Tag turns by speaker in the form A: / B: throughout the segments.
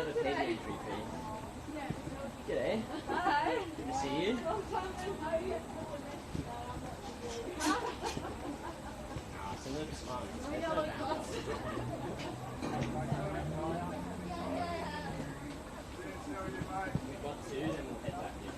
A: never paid the entry fee. G'day.
B: Hi.
A: Good to see you. So look smart. We've got two, then we'll head back in.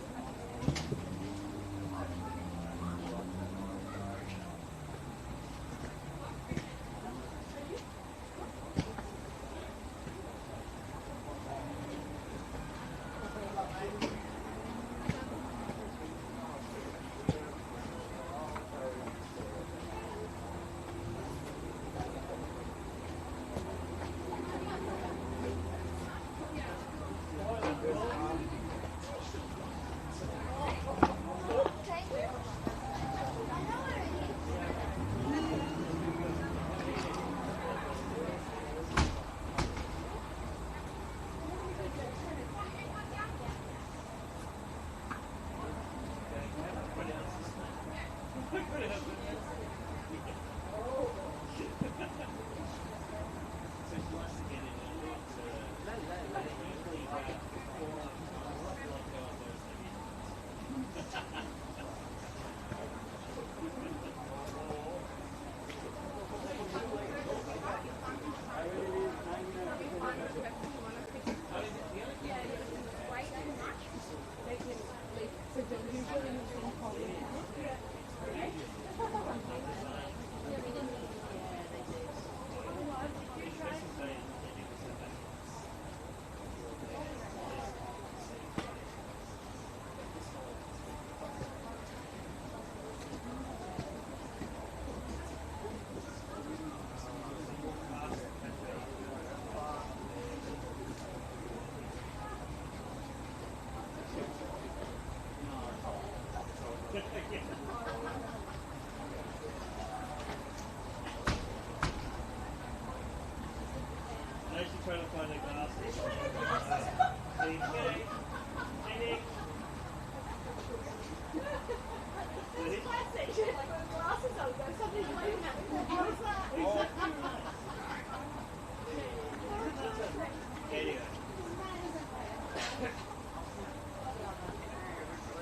C: Trying to find the glasses.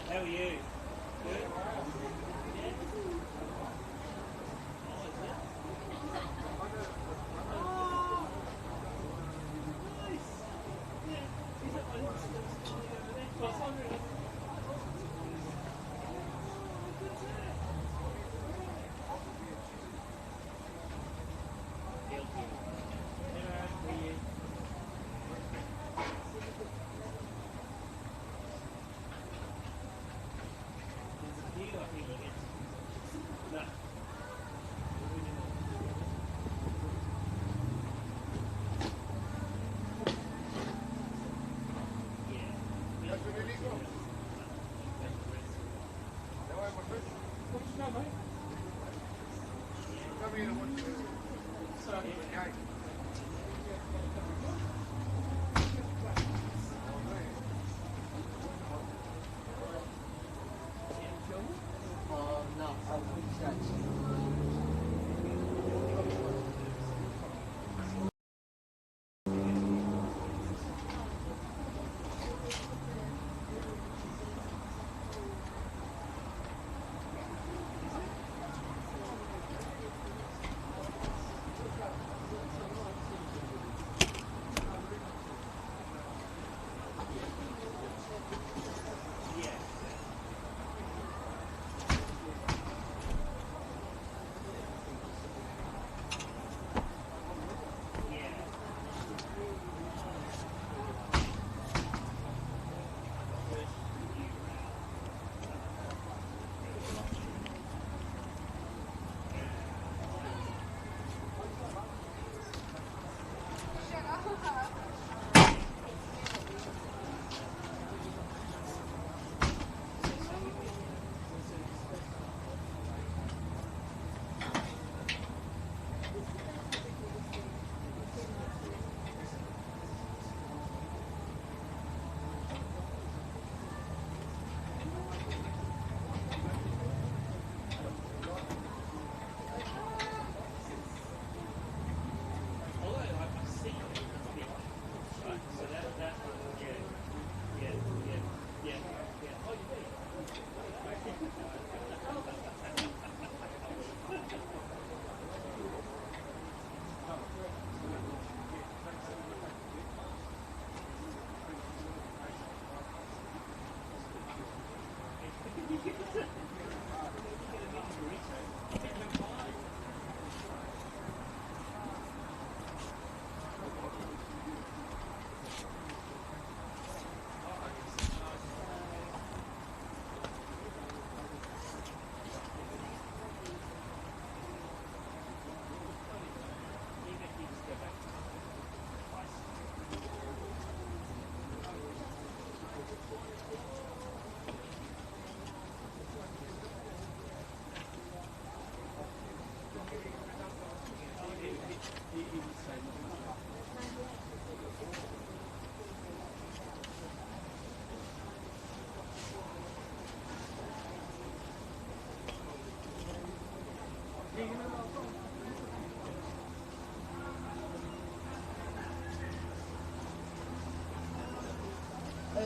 C: How are you? Good?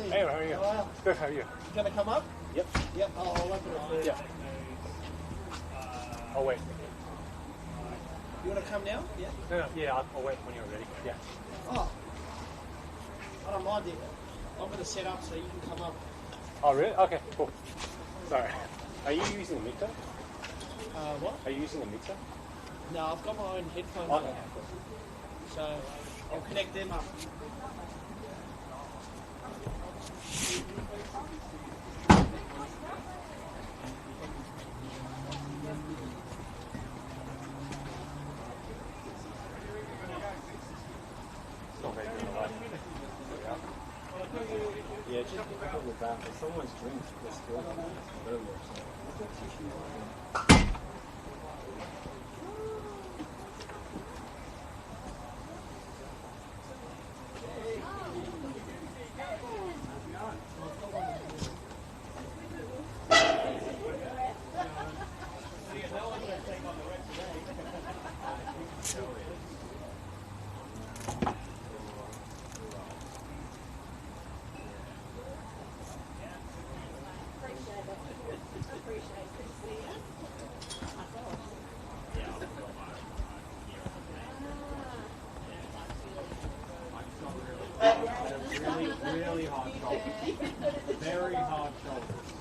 B: Hey, how are you? Good, how are you?
D: You gonna come up?
B: Yep.
D: Yep, I'll open it for you.
B: Yeah. Oh, wait.
D: You wanna come now? Yeah.
B: No, yeah, I'll wait when you're ready. Yeah.
D: Oh. I don't mind it. I'm gonna set up so you can come up.
B: Oh, really? Okay, cool. Sorry. Are you using a mixer?
D: What?
B: Are you using a mixer?
D: No, I've got my own headphones
B: Okay.
D: on. So I'll connect them up.
B: It's not very good, right?
A: Yeah, just difficult with that. If someone's drink is good earlier, so.
E: Really hard shoulders. Very hard shoulders.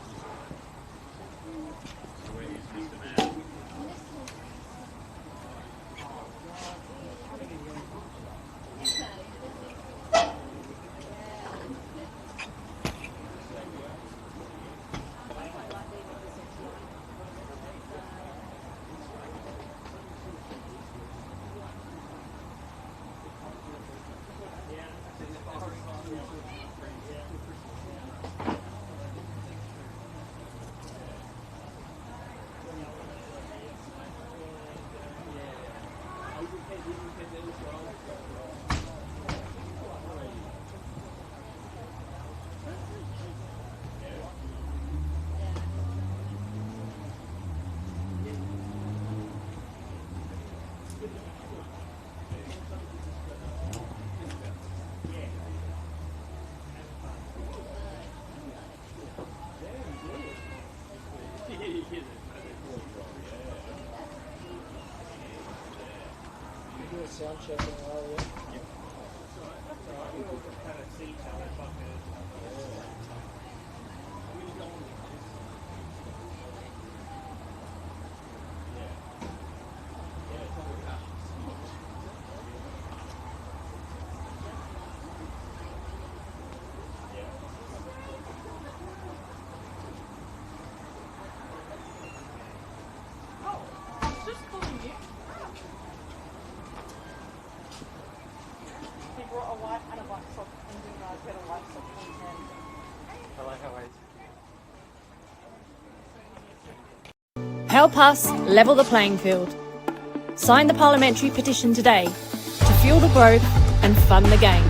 D: Do a sound check in a while, yeah?
F: Just calling you. He brought a white and a black sock, and you guys get a white sock and
B: I like how I...
G: Help us level the playing field. Sign the parliamentary petition today to fuel the growth and fund the game.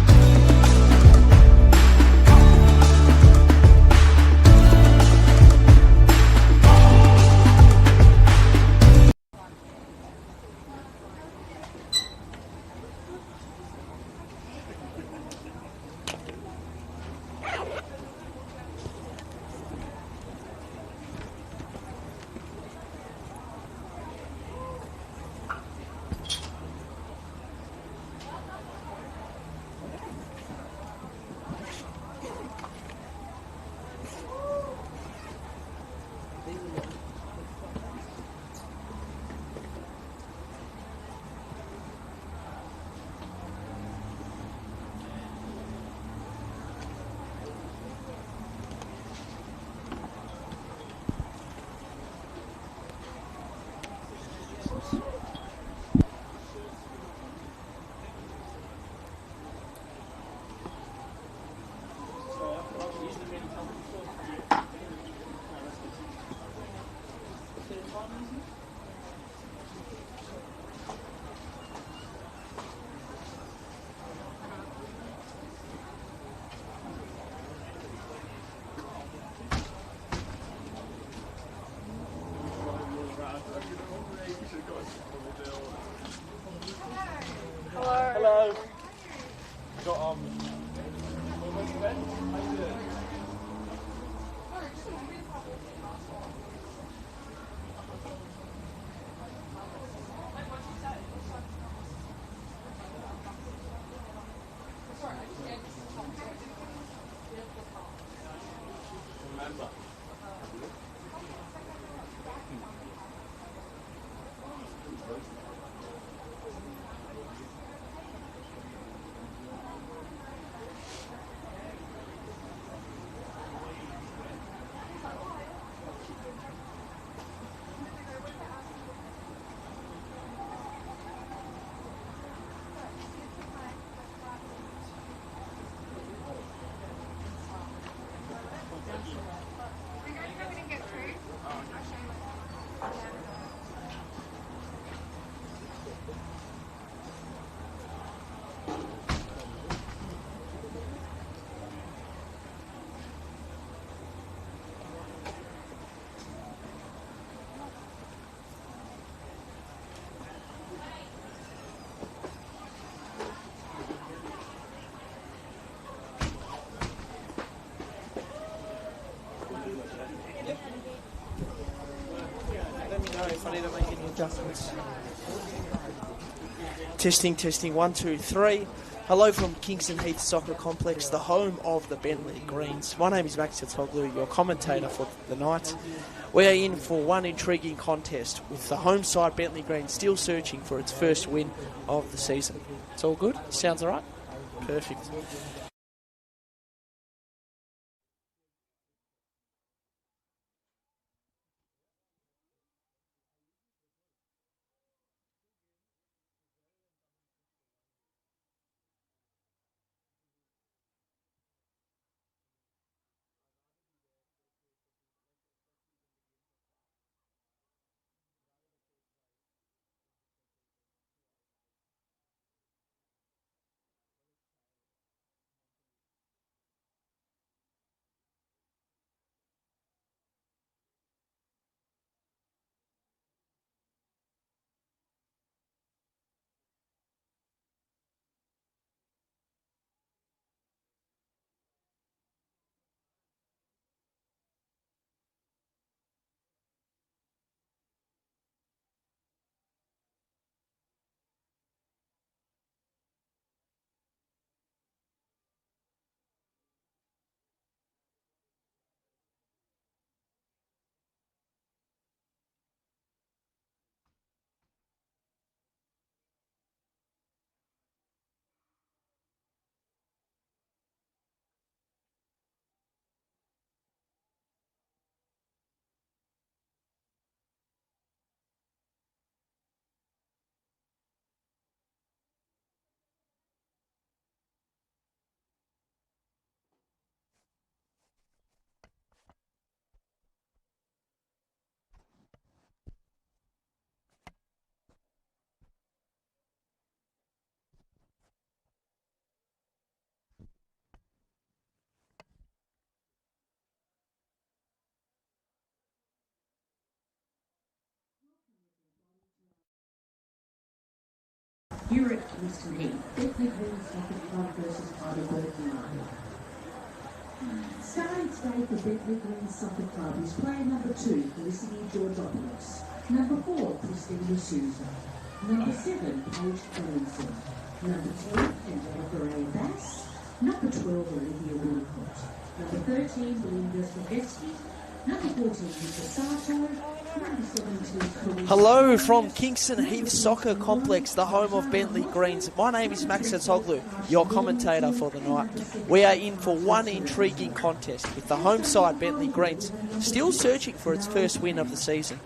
B: Hello. Got
D: Let me know if I need to make any adjustments. Testing, 1, 2, 3. Hello from Kingston Heath Soccer Complex, the home of the Bentleigh Greens. My name is Max Toglu, your commentator for the night. We are in for one intriguing contest with the home side Bentleigh Greens still searching for its first win of the season. It's all good? Sounds all right? Perfect.
H: Here at Kingston Heath, Bentleigh Soccer Club versus Heidelberg United. Starting today for Bentleigh Green Soccer Club is player number 2, Felicity Georgopoulos. Number 4, Christina Souza. Number 7, Paige Collinson. Number 10, Angela Bass. Number 12, Olivia Winnicott. Number 13, Belinda Sylvester. Number 14, Mr. Sato.
D: Hello from Kingston Heath Soccer Complex, the home of Bentleigh Greens. My name is Max Toglu, your commentator for the night. We are in for one intriguing contest with the home side Bentleigh Greens still searching for its first win of the season.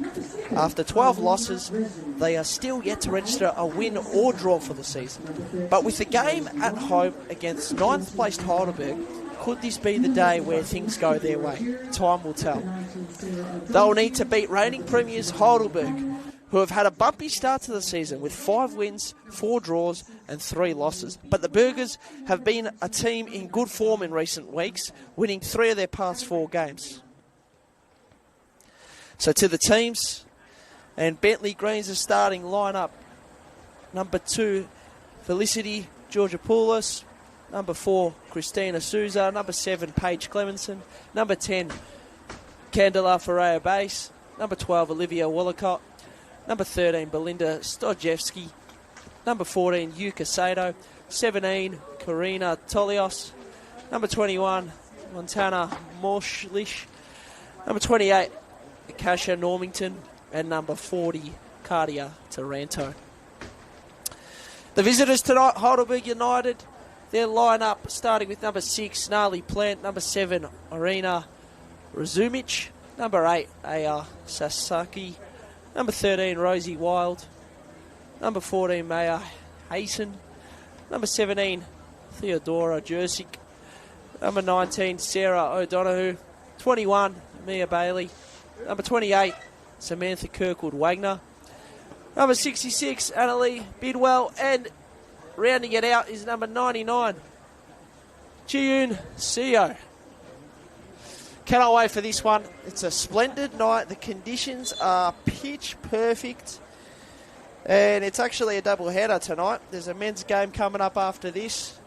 D: After 12 losses, they are still yet to register a win or draw for the season. But with the game at home against 9th placed Heidelberg, could this be the day where things go their way? Time will tell. They'll need to beat reigning premiers Heidelberg, who have had a bumpy start to the season with 5 wins, 4 draws and 3 losses. But the Burgers have been a team in good form in recent weeks, winning 3 of their past 4 games. So to the teams, and Bentleigh Greens' starting lineup. Number 2, Felicity Georgopoulos. Number 4, Christina Souza. Number 7, Paige Clemenson. Number 10, Candela Ferreira Base. Number 12, Olivia Wallicott. Number 13, Belinda Stojewski. Number 14, Yuka Sato. 17, Karina Tolios. Number 21, Montana Morschlich. Number 28, Akasha Normington. And number 40, Cardia Taranto. The visitors tonight, Heidelberg United. Their lineup starting with number 6, Gnarly Plant. Number 7, Irina Razumic. Number 8, Aya Sasaki. Number 13, Rosie Wild. Number 14, Maya Hasten. Number 17, Theodora Jersic. Number 19, Sarah O'Donoghue. 21, Mia Bailey. Number 28, Samantha Kirkwood-Wagner. Number 66, Annalie Bidwell. And rounding it out is number 99, Jiyun Seo. Cannot wait for this one. It's a splendid night. The conditions are pitch perfect. And it's actually a double header tonight. There's a men's game coming up after this.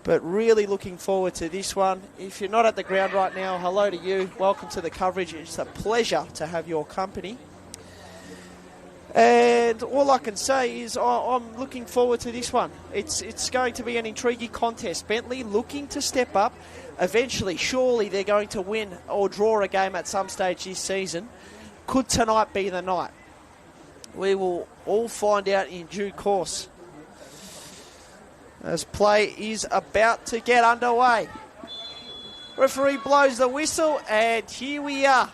D: But really looking forward to this one. If you're not at the ground right now, hello to you. Welcome to the coverage. It's a pleasure to have your company. And all I can say is I'm looking forward to this one. It's going to be an intriguing contest. Bentleigh looking to step up. Eventually, surely they're going to win or draw a game at some stage this season. Could tonight be the night? We will all find out in due course, as play is about to get underway. Referee blows the whistle, and here we are.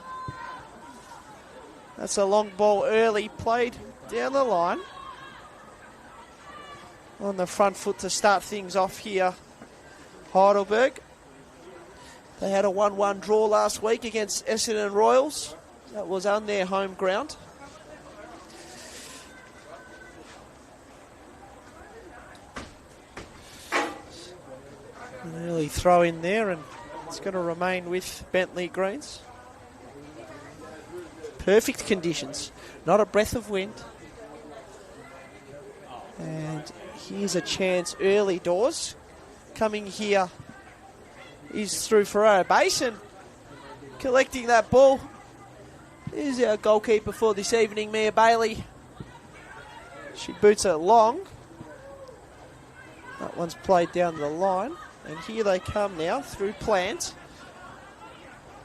D: That's a long ball early, played down the line. On the front foot to start things off here, Heidelberg. They had a 1-1 draw last week against Essendon Royals. That was on their home ground. An early throw in there, and it's going to remain with Bentleigh Greens. Perfect conditions, not a breath of wind. And here's a chance early doors. Coming here is through Ferreira Basin, collecting that ball. Here's our goalkeeper for this evening, Mia Bailey. She boots it long. That one's played down the line. And here they come now through Plant.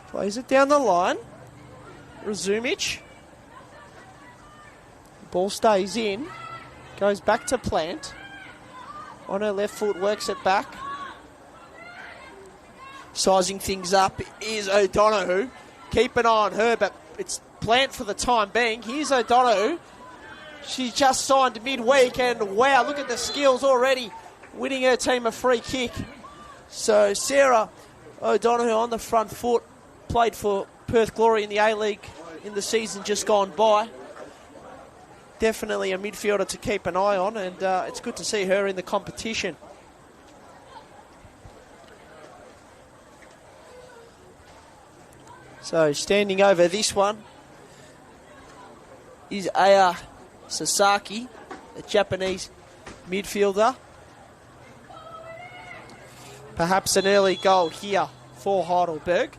D: Plays it down the line. Razumic. Ball stays in. Goes back to Plant. On her left foot, works it back. Sizing things up is O'Donoghue. Keep an eye on her, but it's Plant for the time being. Here's O'Donoghue. She just signed midweek, and wow, look at the skills already. Winning her team a free kick. So Sarah O'Donoghue on the front foot. Played for Perth Glory in the A-League in the season just gone by. Definitely a midfielder to keep an eye on, and it's good to see her in the competition. So standing over this one is Aya Sasaki, a Japanese midfielder. Perhaps an early goal here for Heidelberg.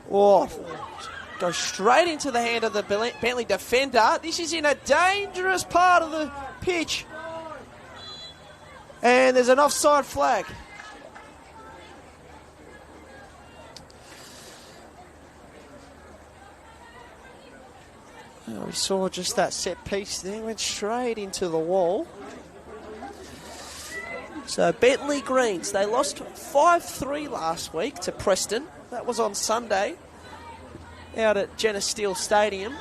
D: Oh, goes straight into the hand of the Bentleigh defender. This is in a dangerous part of the pitch. And there's an offside flag. Oh, we saw just that set piece there, went straight into the wall. So Bentleigh Greens, they lost 5-3 last week to Preston. That was on Sunday out at Jenna Steele Stadium.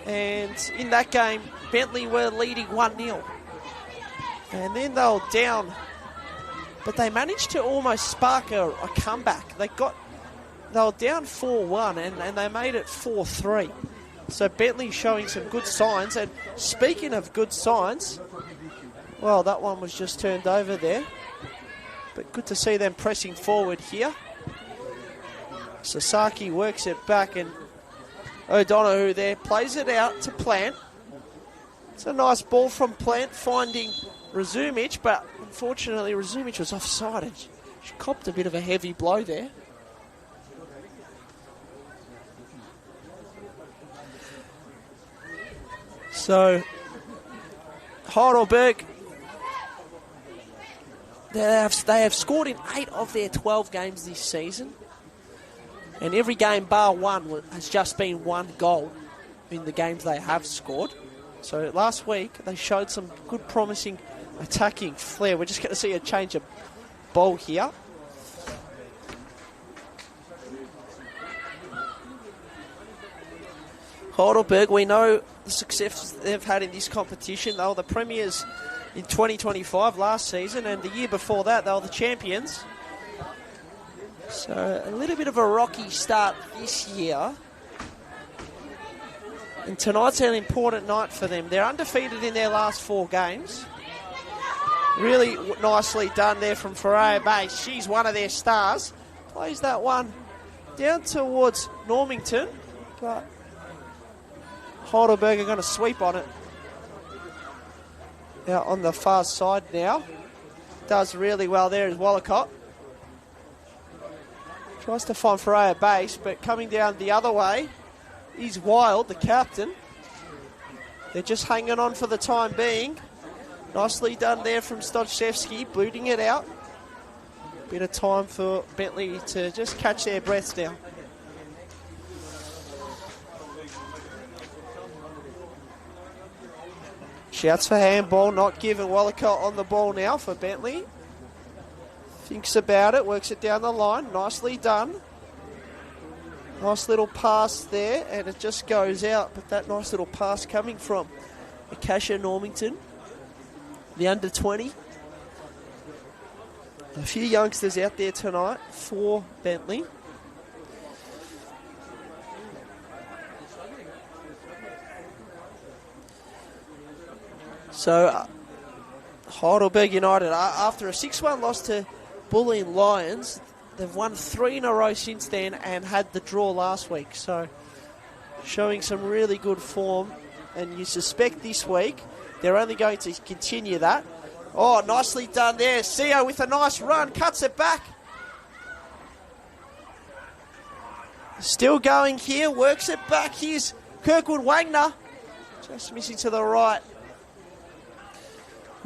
D: And in that game, Bentleigh were leading 1-0. And then they were down but they managed to almost spark a comeback. They were down 4-1 and they made it 4-3. So Bentleigh showing some good signs. And speaking of good signs, well, that one was just turned over there. But good to see them pressing forward here. Sasaki works it back and O'Donoghue there plays it out to Plant. It's a nice ball from Plant finding Razumic, but unfortunately Razumic was offside and she copped a bit of a heavy blow there. So Heidelberg, they have scored in 8 of their 12 games this season. And every game bar one has just been 1 goal in the games they have scored. So last week they showed some good promising attacking flair. We're just going to see a change of ball here. Heidelberg, we know the success they've had in this competition. They were the premiers in 2025 last season, and the year before that they were the champions. So a little bit of a rocky start this year. And tonight's an important night for them. They're undefeated in their last 4 games. Really nicely done there from Ferreira Bay. She's one of their stars. Plays that one down towards Normington, but Heidelberg are going to sweep on it. Out on the far side now. Does really well there is Wallacott. Tries to find Ferreira base, but coming down the other way is Wild, the captain. They're just hanging on for the time being. Nicely done there from Stochevsky, booting it out. Bit of time for Bentleigh to just catch their breaths now. Shouts for handball, not given. Wallacott on the ball now for Bentleigh. Thinks about it, works it down the line. Nicely done. Nice little pass there, and it just goes out. But that nice little pass coming from Akasha Normington, the under-20. A few youngsters out there tonight for Bentleigh. So, Heidelberg United, after a 6-1 loss to Bulleen Lions, they've won 3 in a row since then and had the draw last week. So, showing some really good form. And you suspect this week they're only going to continue that. Oh, nicely done there. Seo with a nice run, cuts it back. Still going here, works it back. Here's Kirkwood Wagner. Just missing to the right.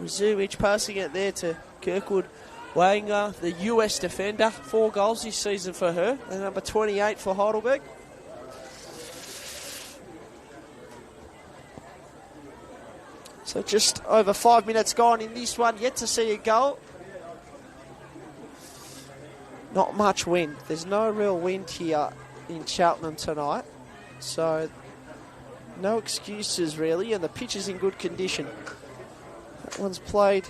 D: Razumic passing it there to Kirkwood Wagner, the US defender. 4 goals this season for her. And number 28 for Heidelberg. So just over 5 minutes gone in this one. Yet to see a goal. Not much wind. There's no real wind here in Cheltenham tonight. So no excuses really. And the pitch is in good condition. That one's played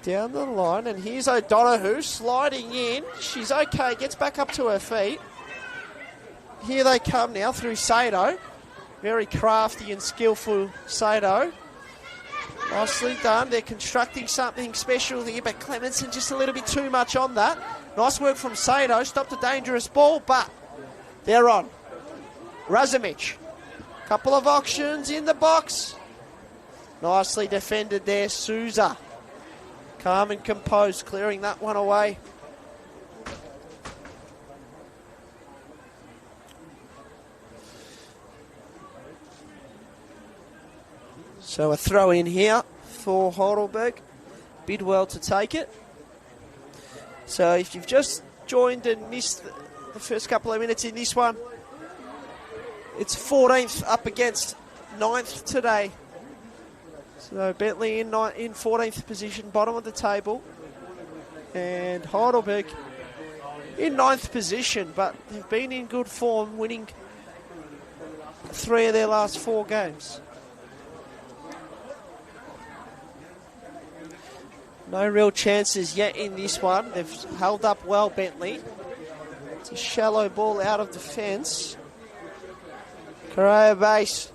D: down the line. And here's O'Donoghue sliding in. She's okay. Gets back up to her feet. Here they come now through Sato. Very crafty and skillful Sato. Nicely done. They're constructing something special here, but Clemenson just a little bit too much on that. Nice work from Sato. Stopped a dangerous ball, but they're on. Razumic. Couple of auctions in the box. Nicely defended there, Souza. Calm and composed, clearing that one away. So a throw in here for Heidelberg. Bidwell to take it. So if you've just joined and missed the first couple of minutes in this one, it's 14th up against 9th today. So Bentleigh in 14th position, bottom of the table. And Heidelberg in 9th position, but they've been in good form, winning 3 of their last 4 games. No real chances yet in this one. They've held up well, Bentleigh. It's a shallow ball out of defence. Correa base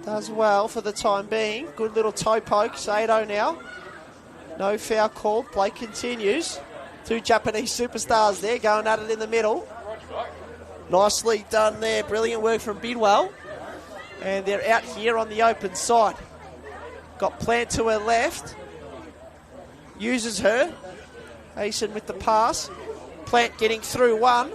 D: does well for the time being. Good little toe poke. Sato now. No foul called. Play continues. Two Japanese superstars there going at it in the middle. Nicely done there. Brilliant work from Bidwell. And they're out here on the open side. Got Plant to her left. Uses her. Hasten with the pass. Plant getting through one.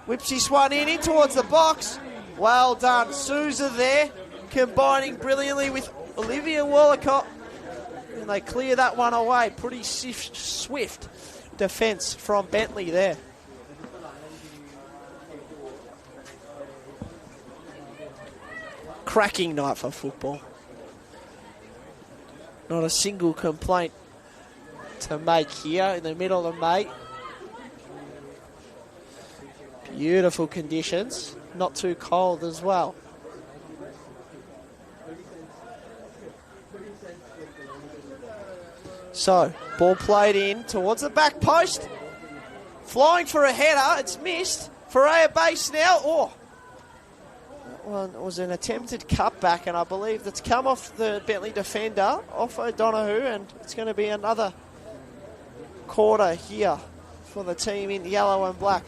D: Whips this one in towards the box. Well done. Souza there. Combining brilliantly with Olivia Wallacott. And they clear that one away. Pretty swift defence from Bentleigh there. Cracking night for football. Not a single complaint to make here in the middle of May. Beautiful conditions. Not too cold as well. So, ball played in towards the back post. Flying for a header. It's missed. Ferreira base now. Oh, that one was an attempted cutback, and I believe that's come off the Bentleigh defender, off O'Donoghue, and it's going to be another quarter here for the team in yellow and black.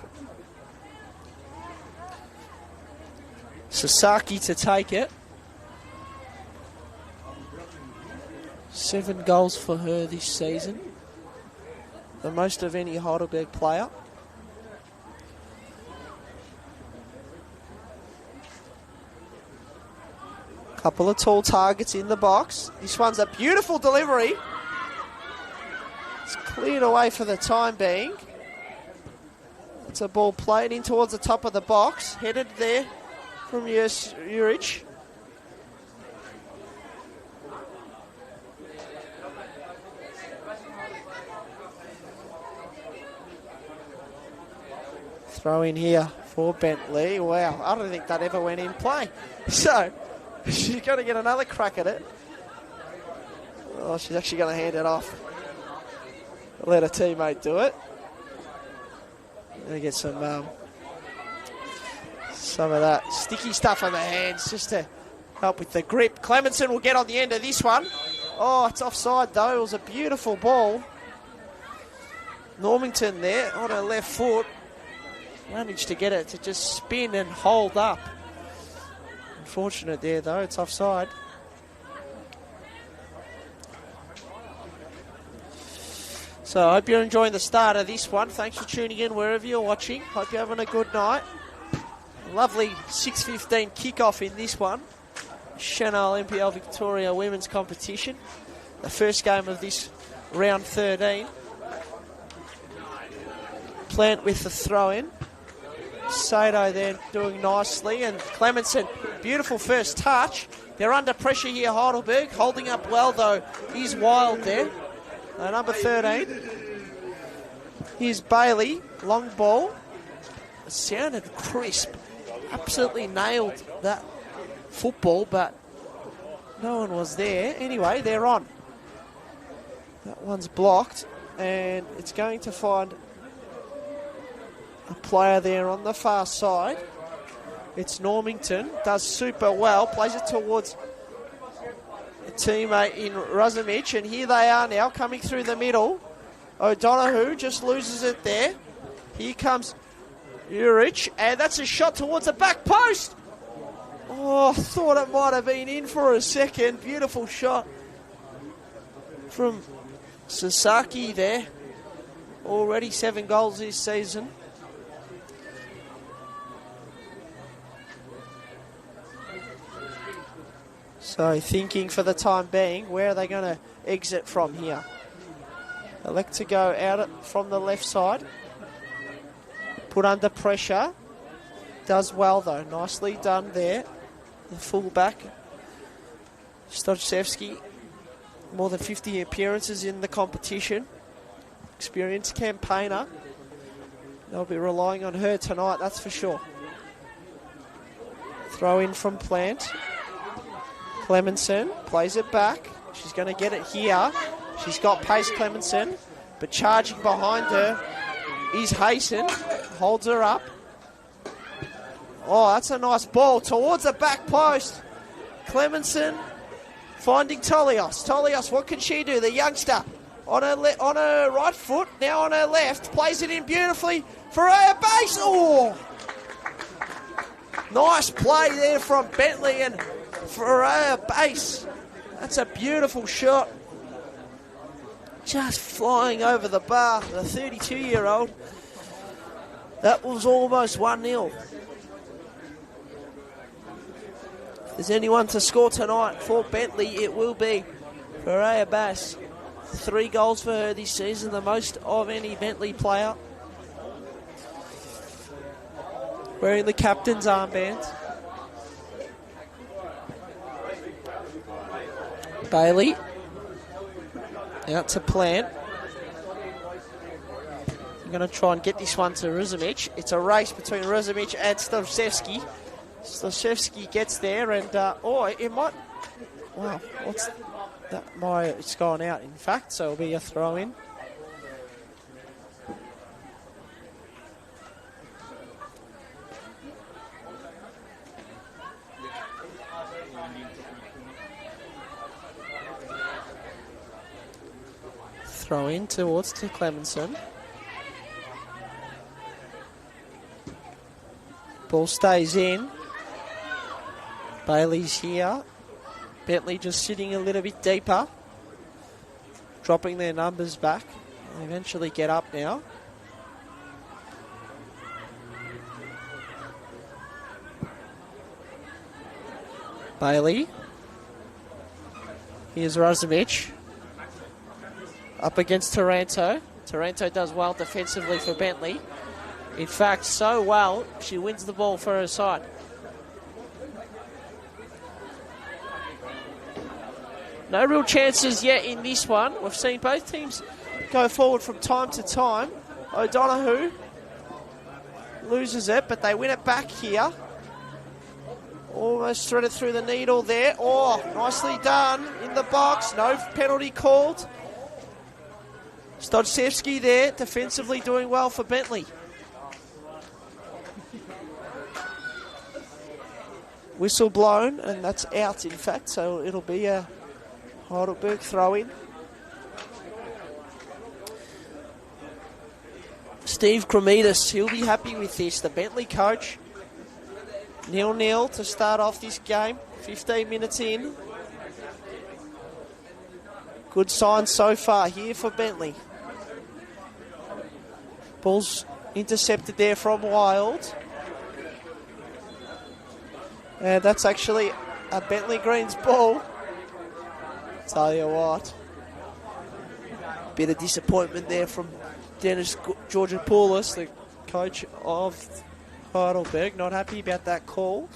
D: Sasaki to take it. 7 goals for her this season. The most of any Heidelberg player. Couple of tall targets in the box. This one's a beautiful delivery. It's cleared away for the time being. It's a ball played in towards the top of the box. Headed there from Juric. Throw in here for Bentleigh. Wow, I don't think that ever went in play. So, she's going to get another crack at it. Oh, she's actually going to hand it off. Let her teammate do it. Going to get some of that sticky stuff on the hands just to help with the grip. Clemenson will get on the end of this one. Oh, it's offside though. It was a beautiful ball. Normington there on her left foot. Managed to get it to just spin and hold up. Unfortunate there though, it's offside. So I hope you're enjoying the start of this one. Thanks for tuning in wherever you're watching. Hope you're having a good night. Lovely 6:15 kickoff in this one. Senol NPL Victoria Women's Competition. The first game of this round 13. Plant with the throw in. Sato there doing nicely, and Clemenson, beautiful first touch. They're under pressure here, Heidelberg. Holding up well though is Wild there. Number 13. Here's Bailey, long ball. It sounded crisp. Absolutely nailed that football, but no one was there. Anyway, they're on. That one's blocked, and it's going to find a player there on the far side. It's Normington, does super well, plays it towards a teammate in Razumich, and here they are now coming through the middle. O'Donoghue just loses it there. Here comes Juric, and that's a shot towards the back post. Oh, I thought it might have been in for a second. Beautiful shot from Sasaki there. Already 7 goals this season. So thinking for the time being, where are they going to exit from here? Elect to go out from the left side. Put under pressure. Does well though. Nicely done there. The fullback, Stojcevski. More than 50 appearances in the competition. Experienced campaigner. They'll be relying on her tonight, that's for sure. Throw in from Plant. Clemenson plays it back. She's going to get it here. She's got pace, Clemenson, but charging behind her is Hayson. Holds her up. Oh, that's a nice ball towards the back post. Clemenson finding Tolios. Tolios, what can she do? The youngster on her right foot, now on her left, plays it in beautifully for her base. Oh! Nice play there from Bentleigh and Ferreira base. That's a beautiful shot. Just flying over the bar, the 32-year-old. That was almost 1-0. If there's anyone to score tonight for Bentleigh, it will be Ferreira Bass. 3 goals for her this season, the most of any Bentleigh player. Wearing the captain's armband. Bailey. Out to Plant. I'm going to try and get this one to Ruzimic. It's a race between Ruzimic and Stojcevski. Stojcevski gets there and, it might... Wow, what's that? It's gone out, in fact, so it'll be a throw-in. Throw in towards to Clemenson. Ball stays in. Bailey's here. Bentleigh just sitting a little bit deeper. Dropping their numbers back. They eventually get up now. Bailey. Here's Ruzimic. Up against Taranto. Taranto does well defensively for Bentleigh. In fact, so well, she wins the ball for her side. No real chances yet in this one. We've seen both teams go forward from time to time. O'Donoghue loses it, but they win it back here. Almost threaded through the needle there. Oh, nicely done in the box. No penalty called. Stojcevski there, defensively doing well for Bentleigh. Whistle blown, and that's out, in fact, so it'll be a Heidelberg throw-in. Steve Cremidas, he'll be happy with this, the Bentleigh coach. 0-0 to start off this game, 15 minutes in. Good signs so far here for Bentleigh. Ball's intercepted there from Wild. And that's actually a Bentleigh Greens ball. Tell you what. Bit of disappointment there from Dennis Georgopoulos, the coach of Heidelberg. Not happy about that call.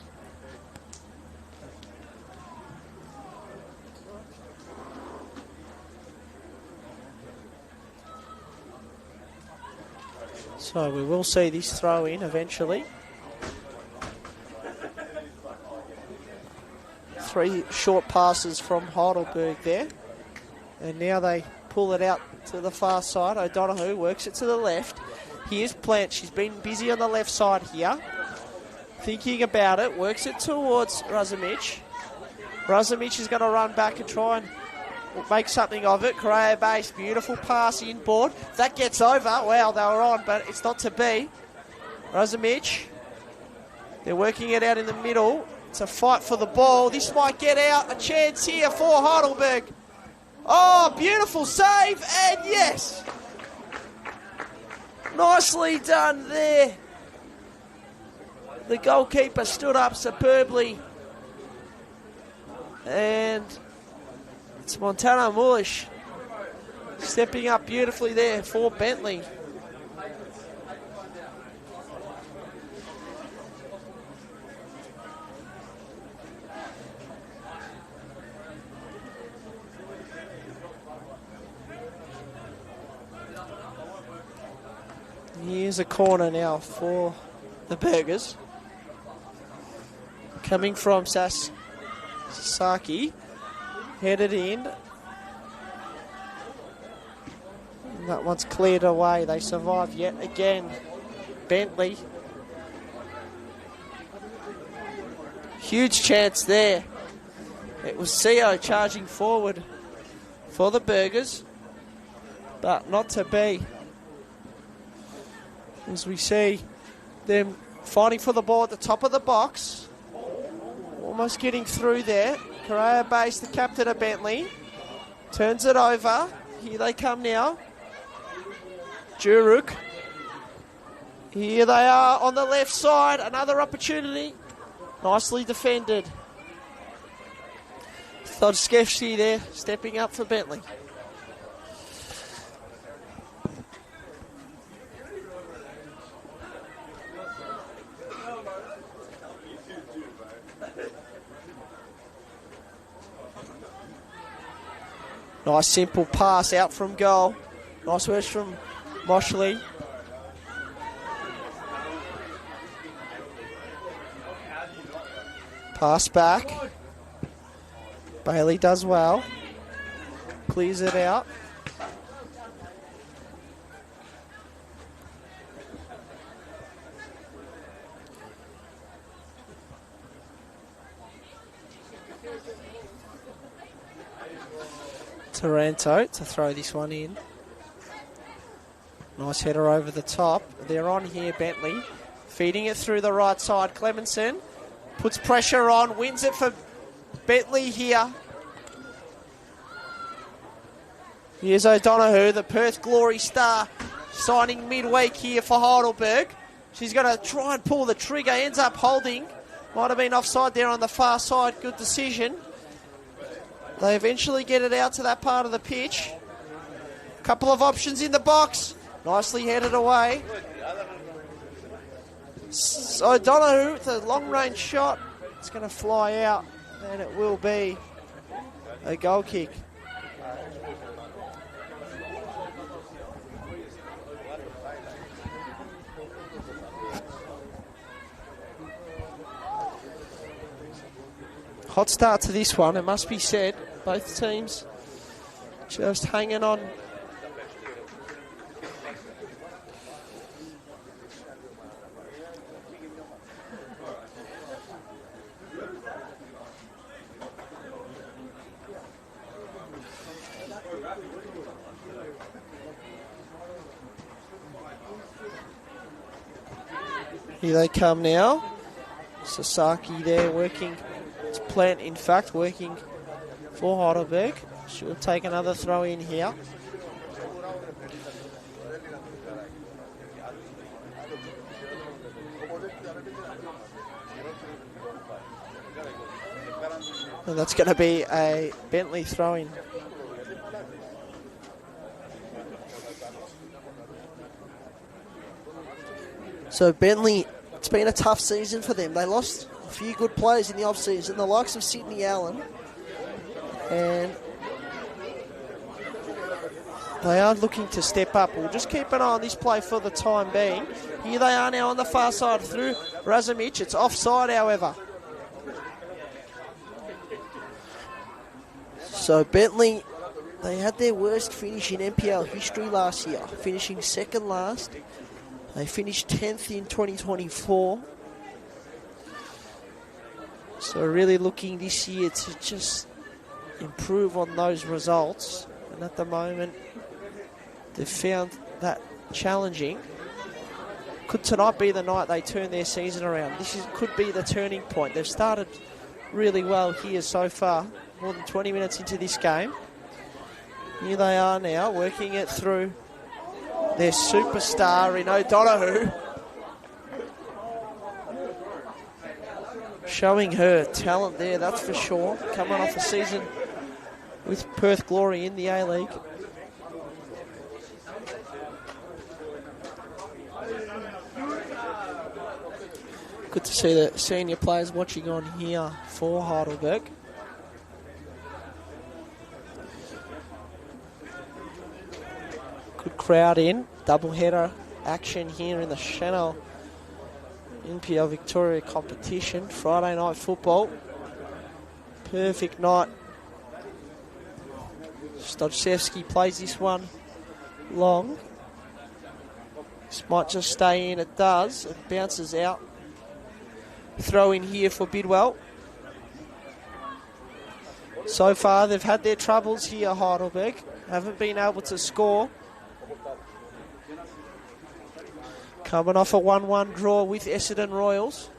D: So we will see this throw in eventually. 3 short passes from Heidelberg there. And now they pull it out to the far side. O'Donoghue works it to the left. Here's Plant. She's been busy on the left side here. Thinking about it. Works it towards Ruzimic. Ruzimic is going to run back and try and make something of it. Correa base. Beautiful pass inboard. That gets over. Wow, they were on, but it's not to be. Ruzimic. They're working it out in the middle. It's a fight for the ball. This might get out. A chance here for Heidelberg. Oh, beautiful save. And yes. Nicely done there. The goalkeeper stood up superbly. And it's Montana Mulish stepping up beautifully there for Bentleigh. Here's a corner now for the Burgers. Coming from Sasaki. Headed in. That one's cleared away. They survive yet again. Bentleigh. Huge chance there. It was CO charging forward for the Burgers, but not to be. As we see them fighting for the ball at the top of the box. Almost getting through there. Correa Base, the captain of Bentleigh, turns it over. Here they come now. Juruk. Here they are on the left side. Another opportunity. Nicely defended. Thodskevsky there, stepping up for Bentleigh. Nice simple pass out from goal. Nice work from Moshley. Pass back. Bailey does well. Clears it out. Taranto to throw this one in. Nice header over the top. They're on here, Bentleigh. Feeding it through the right side. Clemenson puts pressure on, wins it for Bentleigh here. Here's O'Donoghue, the Perth Glory star, signing midweek here for Heidelberg. She's going to try and pull the trigger, ends up holding. Might have been offside there on the far side. Good decision. They eventually get it out to that part of the pitch. Couple of options in the box. Nicely headed away. So O'Donoghue with a long-range shot. It's going to fly out, and it will be a goal kick. Hot start to this one, it must be said. Both teams just hanging on. Here they come now. Sasaki there working. It's Plant, in fact, working for Heidelberg. She'll take another throw in here. And that's going to be a Bentleigh throw in. So Bentleigh, it's been a tough season for them. They lost a few good players in the off-season, the likes of Sydney Allen. And they are looking to step up. We'll just keep an eye on this play for the time being. Here they are now on the far side through Razumich. It's offside, however. So Bentleigh, they had their worst finish in NPL history last year, finishing second last. They finished 10th in 2024. So really looking this year to just improve on those results. And at the moment, they've found that challenging. Could tonight be the night they turn their season around? Could be the turning point. They've started really well here so far, more than 20 minutes into this game. Here they are now, working it through their superstar in O'Donoghue. Showing her talent there, that's for sure. Coming off a season with Perth Glory in the A-League. Good to see the senior players watching on here for Heidelberg. Good crowd in. Double header action here in the Senol NPL Victoria competition. Friday night football. Perfect night. Stochevsky plays this one long. This might just stay in. It does. It bounces out. Throw in here for Bidwell. So far, they've had their troubles here, Heidelberg. Haven't been able to score. Coming off a 1-1 draw with Essendon Royals.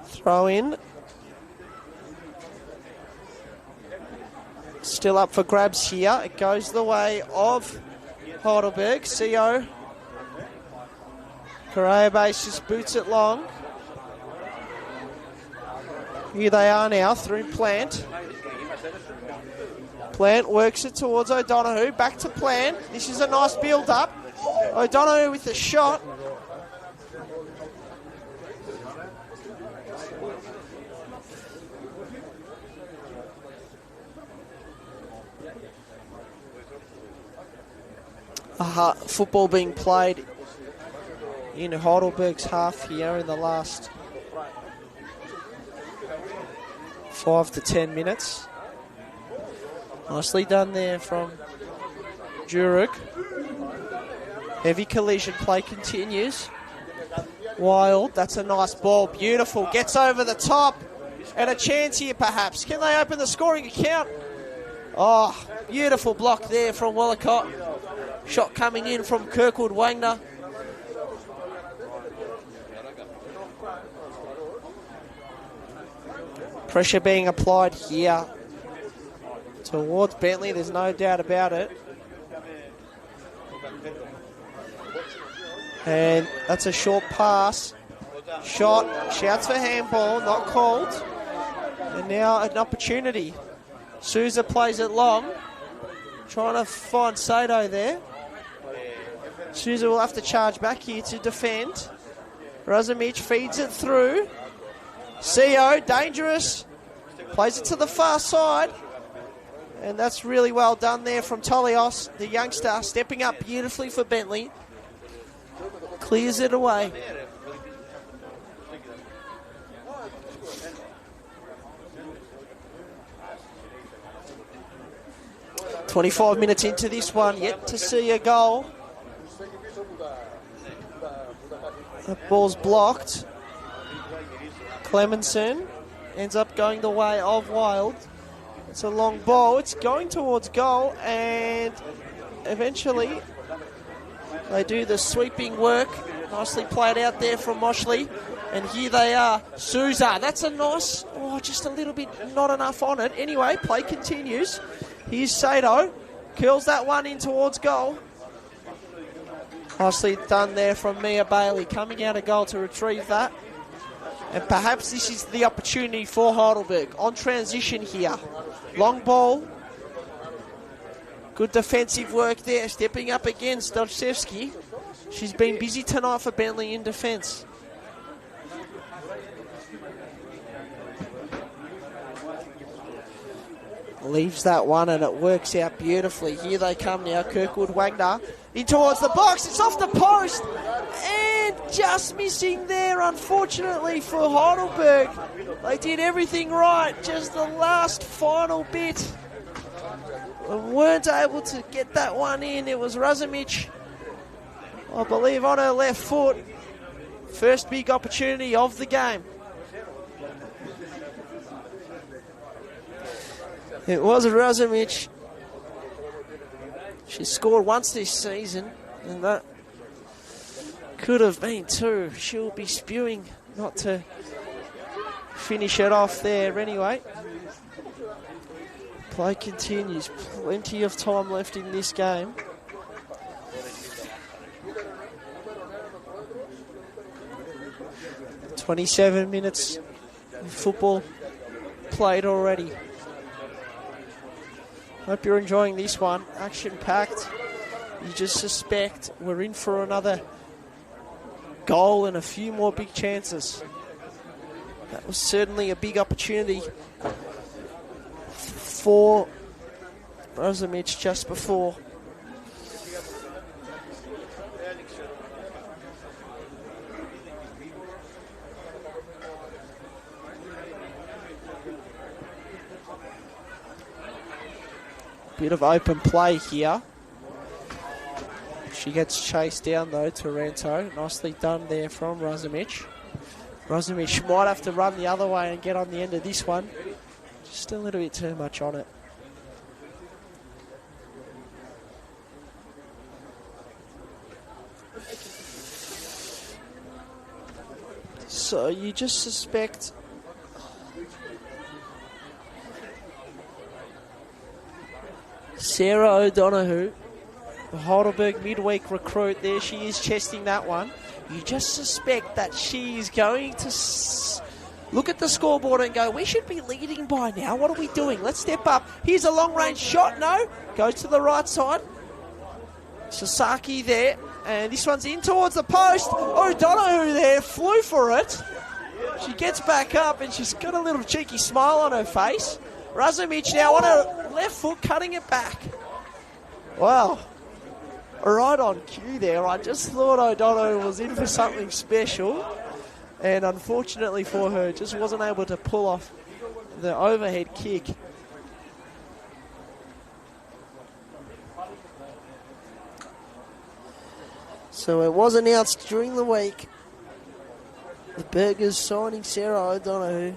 D: Throw in. Still up for grabs here. It goes the way of Heidelberg. CO. Correa base just boots it long. Here they are now through Plant. Plant works it towards O'Donoghue. Back to Plant. This is a nice build-up. O'Donoghue with the shot. Football being played in Heidelberg's half here in the last 5 to 10 minutes. Nicely done there from Jurek. Heavy collision play continues. Wild, that's a nice ball, beautiful, gets over the top, and a chance here perhaps. Can they open the scoring account? Oh, beautiful block there from Wallicott. Shot coming in from Kirkwood Wagner. Pressure being applied here towards Bentleigh, there's no doubt about it. And that's a short pass. Shot, shouts for handball, not called. And now an opportunity. Souza plays it long. Trying to find Sato there. Souza will have to charge back here to defend. Razumich feeds it through. CO, dangerous. Plays it to the far side. And that's really well done there from Tolios, the youngster, stepping up beautifully for Bentleigh. Clears it away. "25 minutes into this one, yet to see a goal. The ball's blocked. Clemenson ends up going the way of Wild. It's a long ball. It's going towards goal, and eventually they do the sweeping work. Nicely played out there from Moshley. And here they are. Souza. That's a nice... Oh, just a little bit not enough on it. Anyway, play continues. Here's Sato. Curls that one in towards goal. Nicely done there from Mia Bailey. Coming out of goal to retrieve that. And perhaps this is the opportunity for Heidelberg. On transition here. Long ball. Good defensive work there. Stepping up against Dodgevsky. She's been busy tonight for Bentleigh in defence. Leaves that one and it works out beautifully. Here they come now. Kirkwood Wagner in towards the box. It's off the post. And just missing there, unfortunately, for Heidelberg. They did everything right. Just the last final bit. And weren't able to get that one in. It was Razumich, I believe, on her left foot. First big opportunity of the game. It was Razumich. She scored once this season, and that could have been two. She'll be spewing not to finish it off there anyway. Play continues. Plenty of time left in this game. "27 minutes of football played already. Hope you're enjoying this one. Action-packed. You just suspect we're in for another goal and a few more big chances. That was certainly a big opportunity for Razumich just before. Bit of open play here. She gets chased down though, Taranto. Nicely done there from Razumich. Razumich might have to run the other way and get on the end of this one. Just a little bit too much on it. So you just suspect Sarah O'Donoghue, the Heidelberg midweek recruit, there she is chesting that one. You just suspect that she is going to look at the scoreboard and go, we should be leading by now. What are we doing? Let's step up. Here's a long-range shot. No. Goes to the right side. Sasaki there. And this one's in towards the post. O'Donoghue there flew for it. She gets back up and she's got a little cheeky smile on her face. Razumich now on her left foot cutting it back. Wow. Right on cue there. I just thought O'Donoghue was in for something special. And unfortunately for her, just wasn't able to pull off the overhead kick. So it was announced during the week, the Burgers signing Sarah O'Donoghue,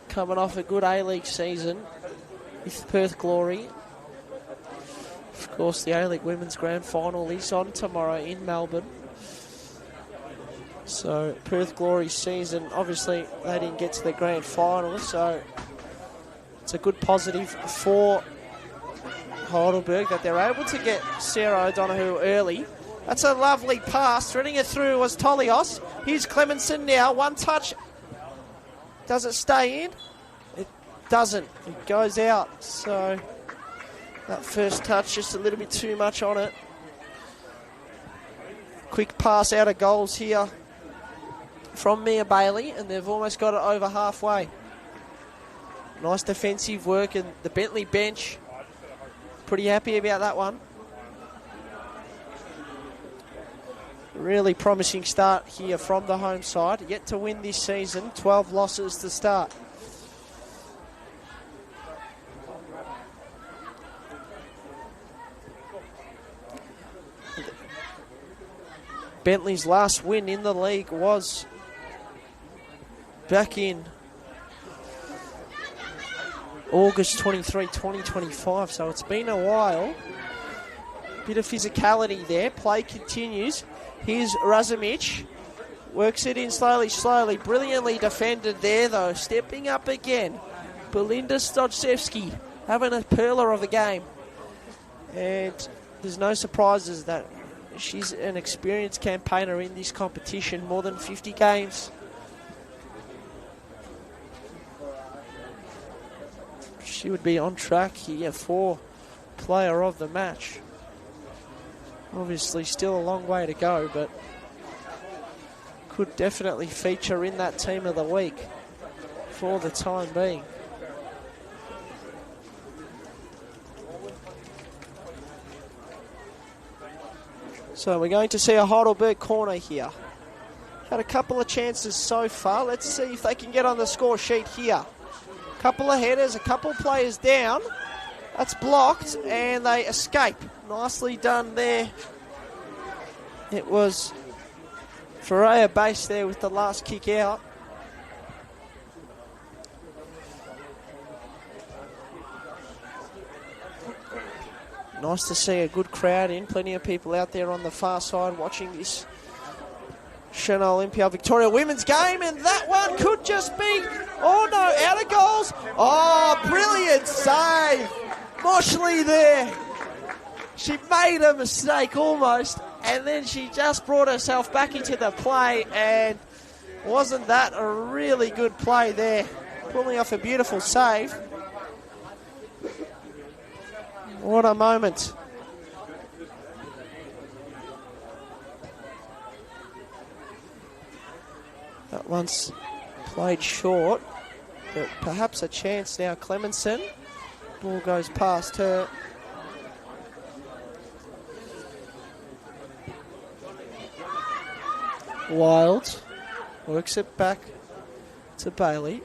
D: coming off a good A-League season with Perth Glory. Of course, the A-League Women's Grand Final is on tomorrow in Melbourne. So Perth Glory season, obviously they didn't get to the Grand Final, so it's a good positive for Heidelberg that they're able to get Sarah O'Donoghue early. That's a lovely pass. Threading it through was Tolios. Here's Clemenson now. One touch. Does it stay in? It doesn't. It goes out. So that first touch, just a little bit too much on it. Quick pass out of goals here from Mia Bailey, and they've almost got it over halfway. Nice defensive work, and the Bentleigh bench pretty happy about that one. Really promising start here from the home side. Yet to win this season, 12 losses to start. Bentleigh's last win in the league was back in August 23, 2025, so it's been a while. Bit of physicality there. Play continues. Here's Razumich. Works it in slowly. Brilliantly defended there, though. Stepping up again. Belinda Stodzewski having a pearler of a game. And there's no surprises that she's an experienced campaigner in this competition. More than 50 games. She would be on track here for player of the match. Obviously still a long way to go, but could definitely feature in that team of the week for the time being. So we're going to see a Heidelberg corner here. Had a couple of chances so far. Let's see if they can get on the score sheet here. Couple of headers, a couple players down. That's blocked, and they escape. Nicely done there. It was Ferreira base there with the last kick out. Nice to see a good crowd in. Plenty of people out there on the far side watching this Senol NPLW Victoria women's game, and that one could just be, oh no, out of goals. Oh, brilliant save. Moshley there. She made a mistake almost, and then she just brought herself back into the play, and wasn't that a really good play there? Pulling off a beautiful save. What a moment. That one's played short, but perhaps a chance now. Clemenson. Ball goes past her. Wild works it back to Bailey.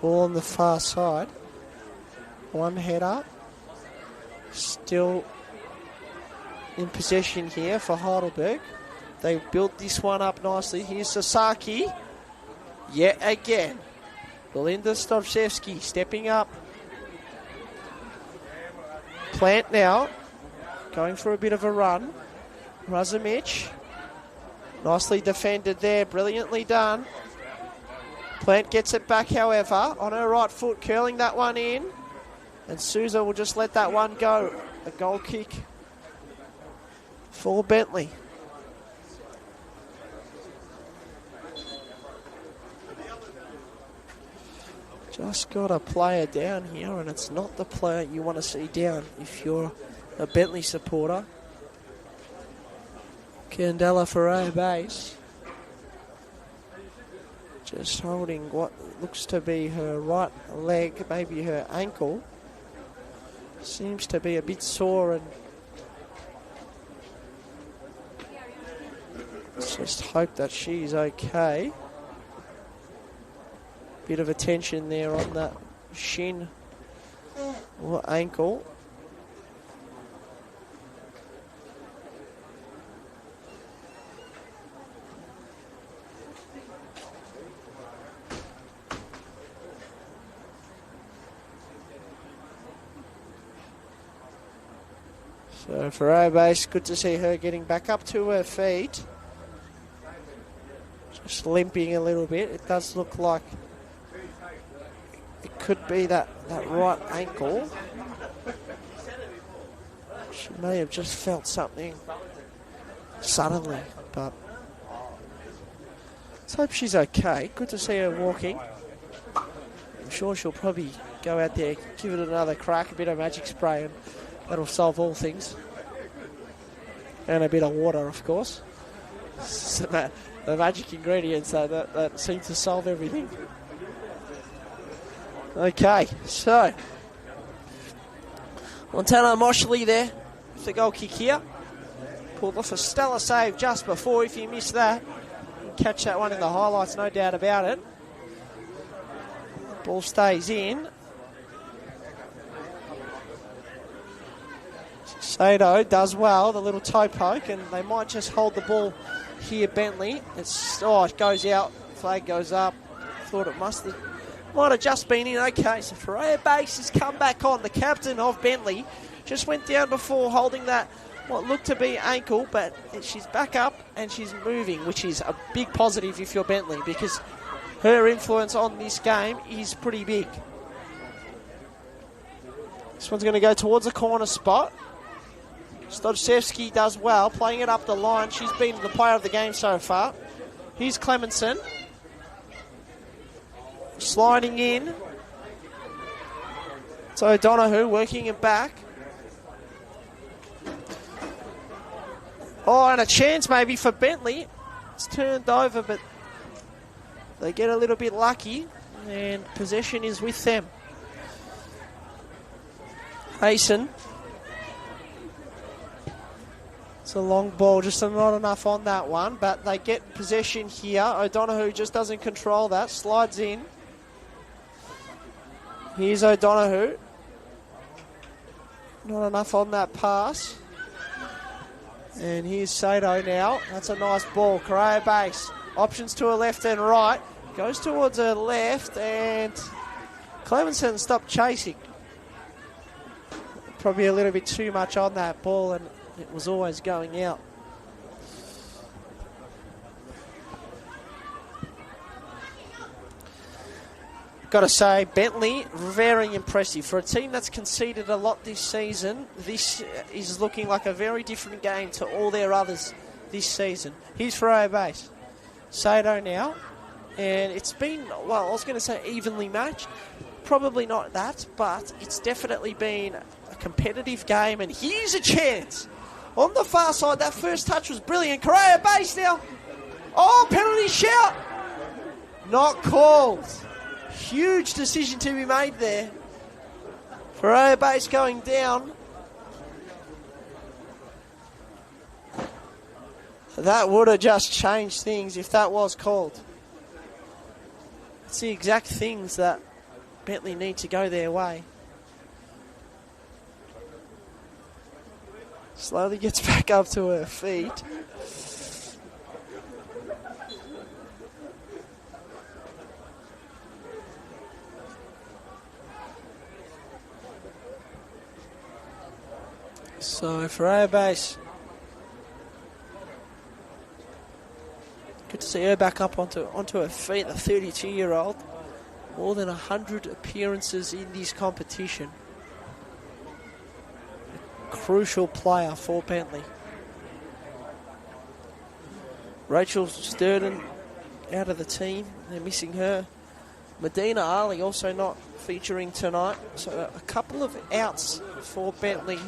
D: Ball on the far side. One header. Still in possession here for Heidelberg. They built this one up nicely. Here's Sasaki. Yet again. Belinda Stovshevsky stepping up. Plant now. Going for a bit of a run. Razumich. Nicely defended there. Brilliantly done. Plant gets it back, however, on her right foot, curling that one in. And Souza will just let that one go. A goal kick for Bentleigh. Just got a player down here, and it's not the player you want to see down if you're a Bentleigh supporter. Candela Ferreira base. Just holding what looks to be her right leg, maybe her ankle. Seems to be a bit sore, and let's just hope that she's okay. Bit of a tension there on that shin or ankle. So for our base, good to see her getting back up to her feet. Just limping a little bit. It does look like it could be that right ankle. She may have just felt something suddenly, but let's hope she's okay. Good to see her walking. I'm sure she'll probably go out there, give it another crack, a bit of magic spray, and that'll solve all things. And a bit of water, of course. So the magic ingredients that seem to solve everything. Okay, so Montana Moshley there with the goal kick here. Pulled off a stellar save just before. If you missed that, you can catch that one in the highlights, no doubt about it. Ball stays in. Sato does well, the little toe poke, and they might just hold the ball here, Bentleigh. It goes out, flag goes up. Thought it might have just been in. Okay, so Ferreira Base has come back on. The captain of Bentleigh just went down before holding that, what looked to be ankle, but she's back up and she's moving, which is a big positive if you're Bentleigh, because her influence on this game is pretty big. This one's going to go towards the corner spot. Stodzewski does well, playing it up the line. She's been the player of the game so far. Here's Clemenson. Sliding in. So O'Donoghue working it back. Oh, and a chance maybe for Bentleigh. It's turned over, but they get a little bit lucky, and possession is with them. Hasten. It's a long ball, just not enough on that one, but they get possession here. O'Donoghue just doesn't control that, slides in. Here's O'Donoghue. Not enough on that pass. And here's Sato now. That's a nice ball. Correa base. Options to her left and right. Goes towards her left, and Clemenson stopped chasing. Probably a little bit too much on that ball, and it was always going out. Got to say, Bentleigh, very impressive. For a team that's conceded a lot this season, this is looking like a very different game to all their others this season. Here's Ferreira base. Sato now. And it's been, well, I was going to say evenly matched. Probably not that, but it's definitely been a competitive game. And here's a chance. On the far side, that first touch was brilliant. Correa base now. Oh, penalty shout. Not called. Huge decision to be made there. Ferreira base going down. That would have just changed things if that was called. It's the exact things that Bentleigh need to go their way. Slowly gets back up to her feet. So Freya Base, good to see her back up onto her feet. The 32-year-old, more than 100 appearances in this competition. A crucial player for Bentleigh. Rachel Sturden out of the team. They're missing her. Medina Ali also not featuring tonight. So a couple of outs for Bentleigh.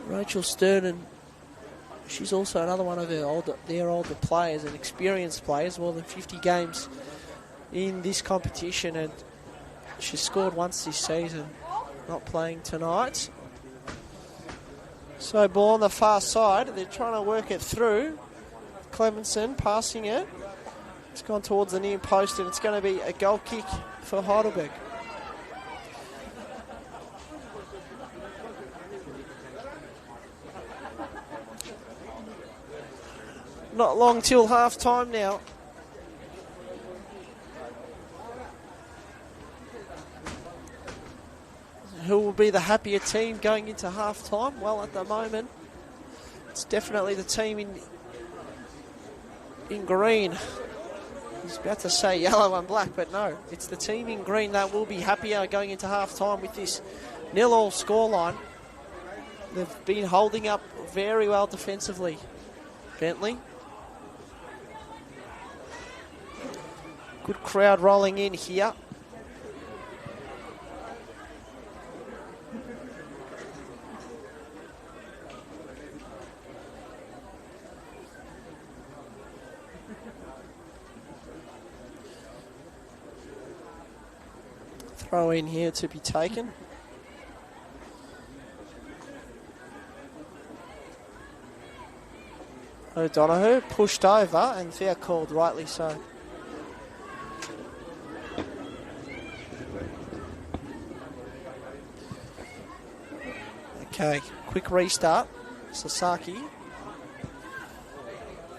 D: Rachel Sturden, she's also another one of their older players and experienced players, more than 50 games in this competition, and she's scored once this season, not playing tonight. So ball on the far side, they're trying to work it through. Clemenson passing it. It's gone towards the near post, and it's going to be a goal kick for Heidelberg. Not long till half time now. Who will be the happier team going into half time? Well, at the moment, it's definitely the team in green. I was about to say yellow and black, but no, it's the team in green that will be happier going into half time with this 0-0 scoreline. They've been holding up very well defensively, Bentleigh. Good crowd rolling in here. Throw in here to be taken. O'Donoghue pushed over and fair called, rightly so. Okay, quick restart. Sasaki.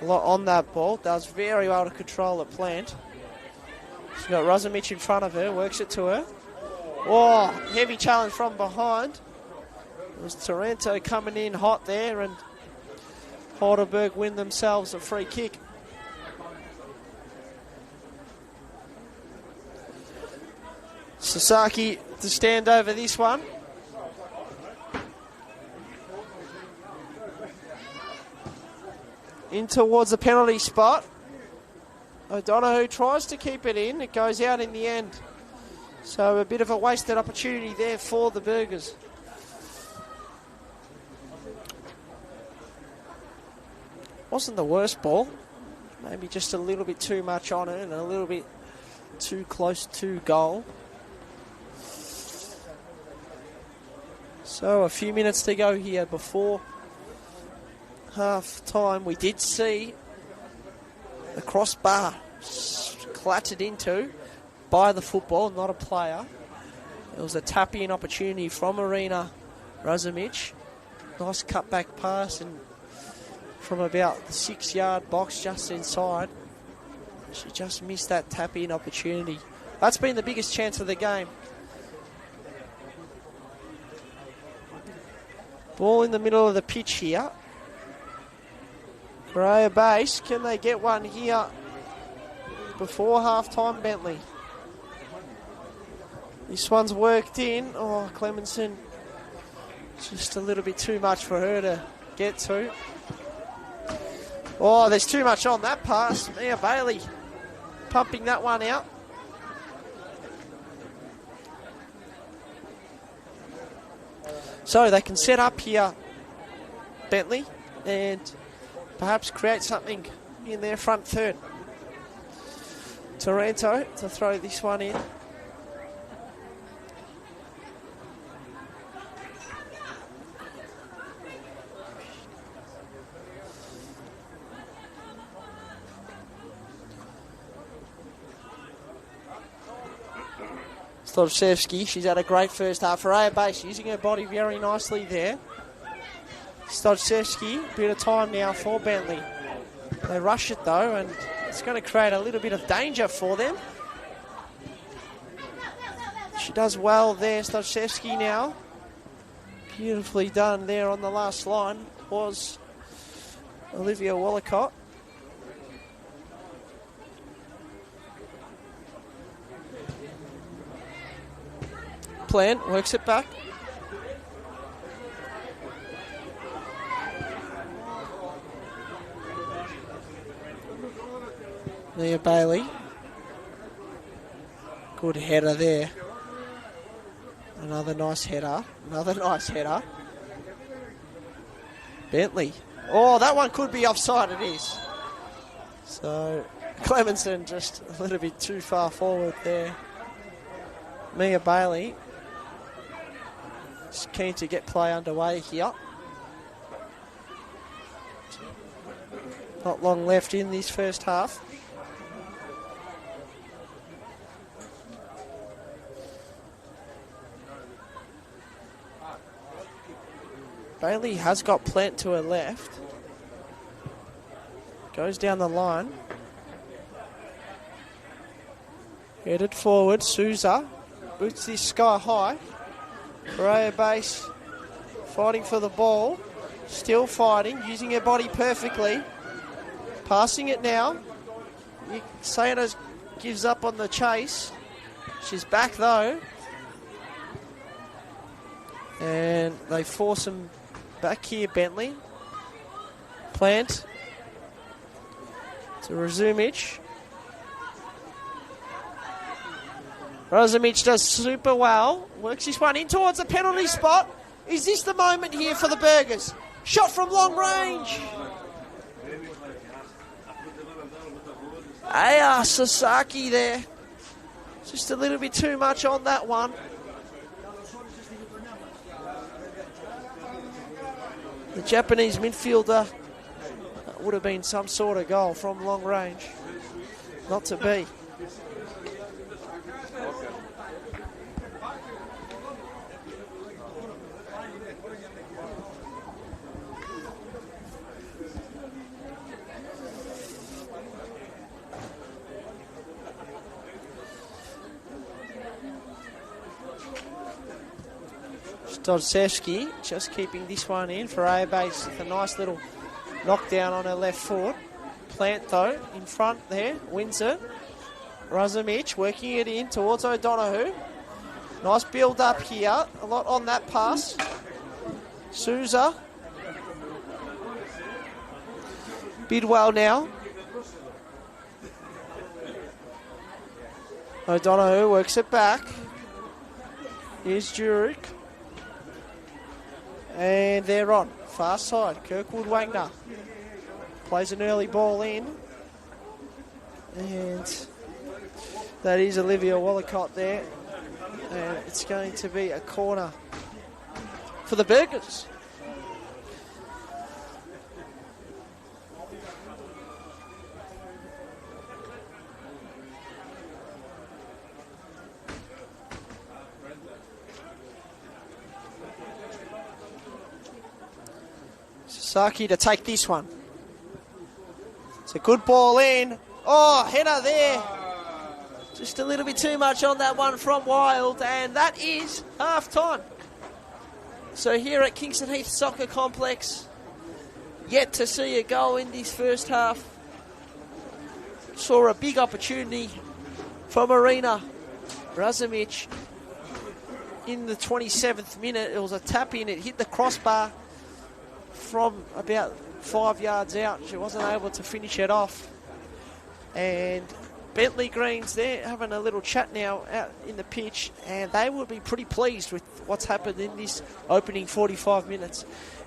D: A lot on that ball. Does very well to control the plant. She's got Razumich in front of her. Works it to her. Oh, heavy challenge from behind. It was Taranto coming in hot there, and Heidelberg win themselves a free kick. Sasaki to stand over this one. In towards the penalty spot. O'Donoghue tries to keep it in. It goes out in the end. So a bit of a wasted opportunity there for the Burgers. Wasn't the worst ball. Maybe just a little bit too much on it and a little bit too close to goal. So a few minutes to go here before half time. We did see the crossbar clattered into by the football, not a player. It was a tap-in opportunity from Arena Razumich. Nice cutback pass, and from about the 6-yard box just inside, she just missed that tap-in opportunity. That's been the biggest chance of the game. Ball in the middle of the pitch here. Correa base, can they get one here before half-time, Bentleigh? This one's worked in. Oh, Clemenson, just a little bit too much for her to get to. Oh, there's too much on that pass. Mia Bailey pumping that one out. So they can set up here, Bentleigh, and perhaps create something in their front third. Taranto to throw this one in. Stodszewski, she's had a great first half. For A base, using her body very nicely there. Stodszewski, bit of time now for Bentleigh. They rush it though, and it's going to create a little bit of danger for them. She does well there, Stodszewski now. Beautifully done there on the last line was Olivia Wallicott. Plant works it back. Nia Bailey. Good header there. Another nice header. Another nice header. Bentleigh. Oh, that one could be offside. It is. So, Clemenson just a little bit too far forward there. Mia Bailey is keen to get play underway here. Not long left in this first half. Bailey has got Plant to her left. Goes down the line. Headed forward, Souza. Boots this sky high. Correa base. Fighting for the ball. Still fighting, using her body perfectly. Passing it now. Sanders gives up on the chase. She's back though. And they force him back here, Bentleigh. Plant to Razumich. Razumich does super well. Works this one in towards the penalty spot. Is this the moment here for the Burgers? Shot from long range. Aya Sasaki there. Just a little bit too much on that one. The Japanese midfielder, that would have been some sort of goal from long range. Not to be. Stodszewski just keeping this one in for A base with a nice little knockdown on her left foot. Plant though in front there, wins it. Razumich working it in towards O'Donoghue. Nice build up here, a lot on that pass. Souza. Bidwell now. O'Donoghue works it back. Here's Jurek. And they're on. Far side. Kirkwood Wagner plays an early ball in. And that is Olivia Wallicott there. And it's going to be a corner for the Burgers. Saki to take this one. It's a good ball in. Oh, header there. Just a little bit too much on that one from Wild, and that is half time. So here at Kingston Heath Soccer Complex, yet to see a goal in this first half. Saw a big opportunity for Marina Razumich in the 27th minute. It was a tap in, it hit the crossbar from about 5 yards out. She wasn't able to finish it off. And Bentleigh Greens there having a little chat now out in the pitch, and they will be pretty pleased with what's happened in this opening 45 minutes.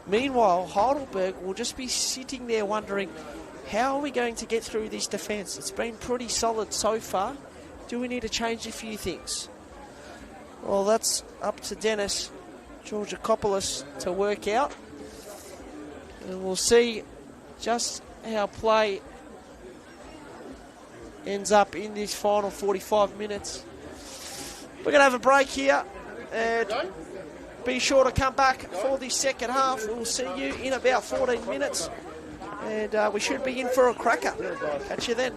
D: Meanwhile, Heidelberg will just be sitting there wondering, how are we going to get through this defence? It's been pretty solid so far. Do we need to change a few things? Well, that's up to Dennis Georgakopoulos to work out. And we'll see just how play ends up in this final 45 minutes. We're going to have a break here. And be sure to come back for the second half. We'll see you in about 14 minutes. And we should be in for a cracker. Catch you then.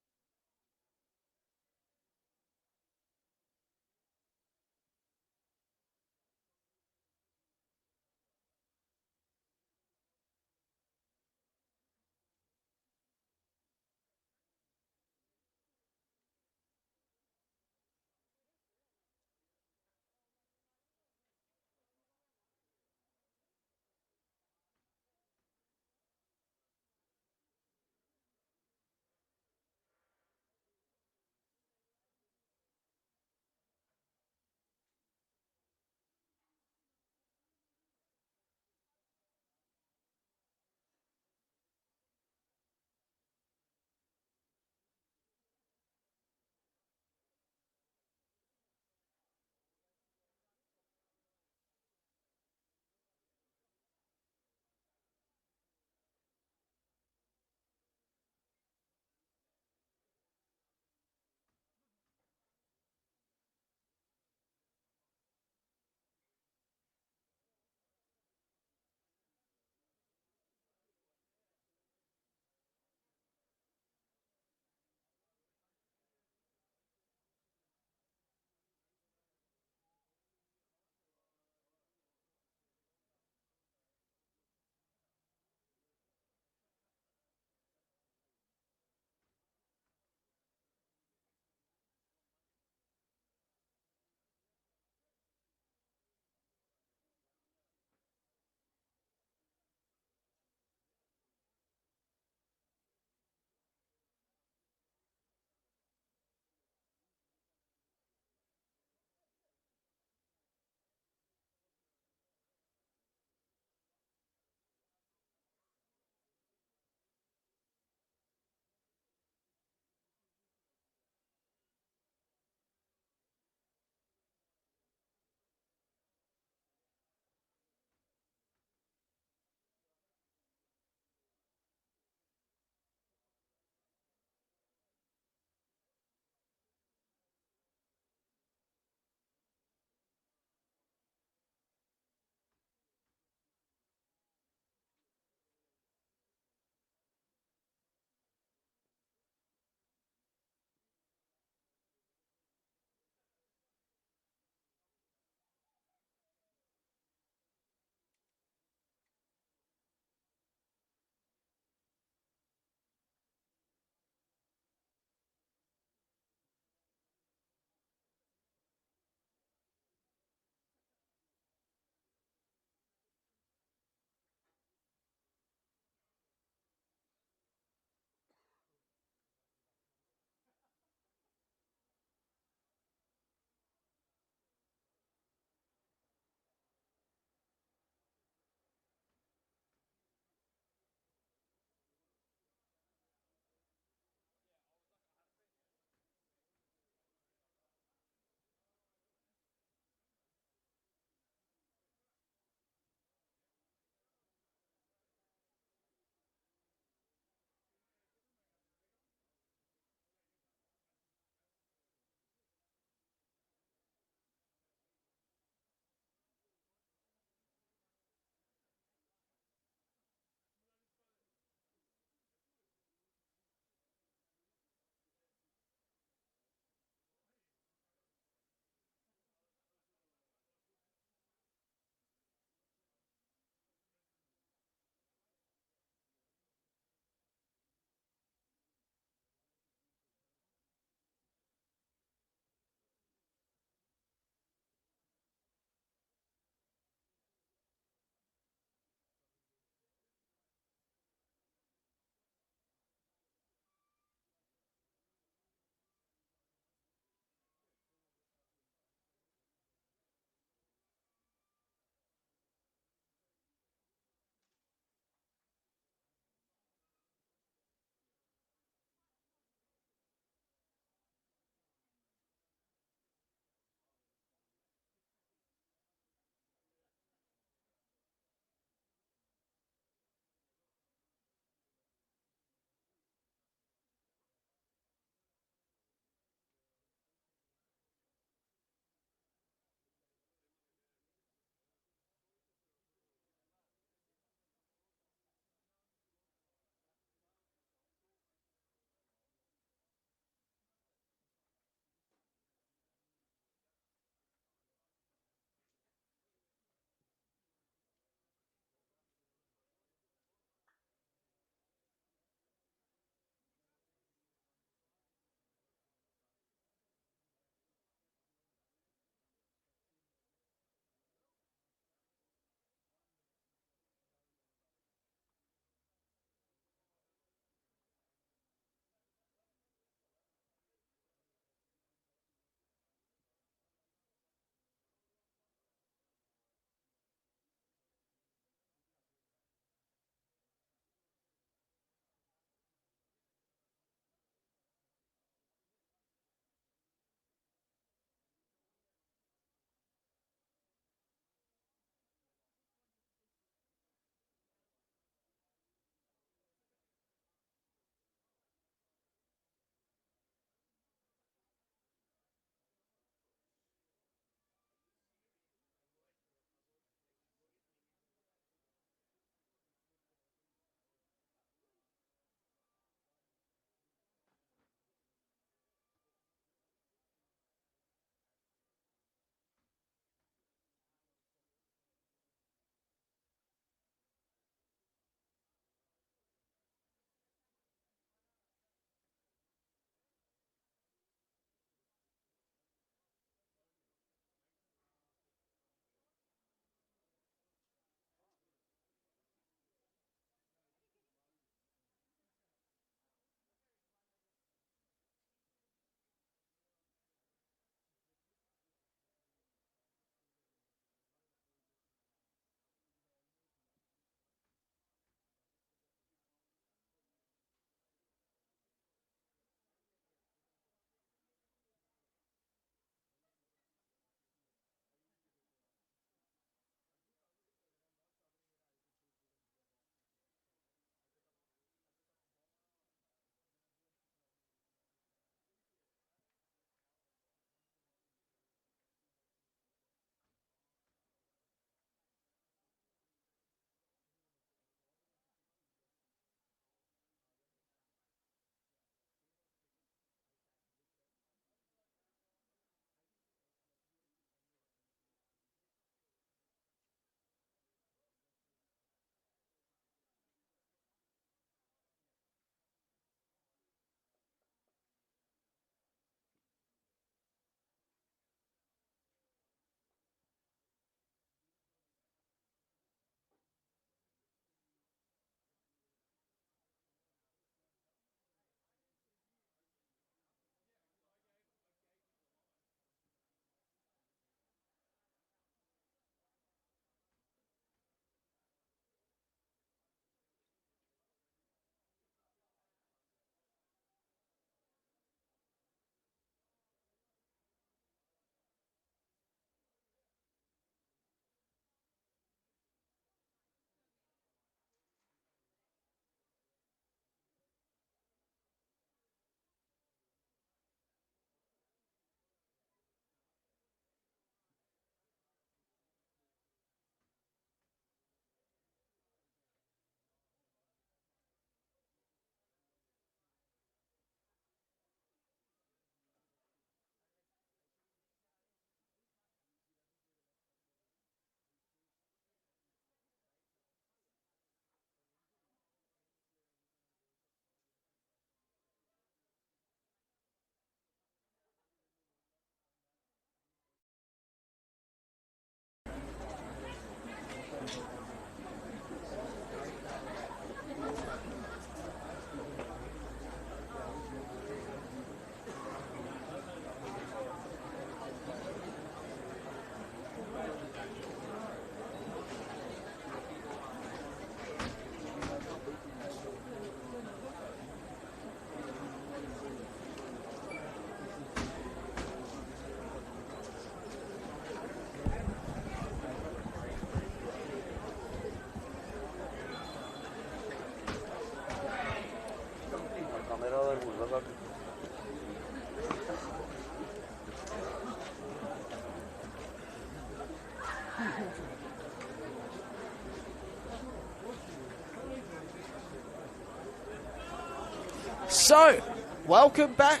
D: So, welcome back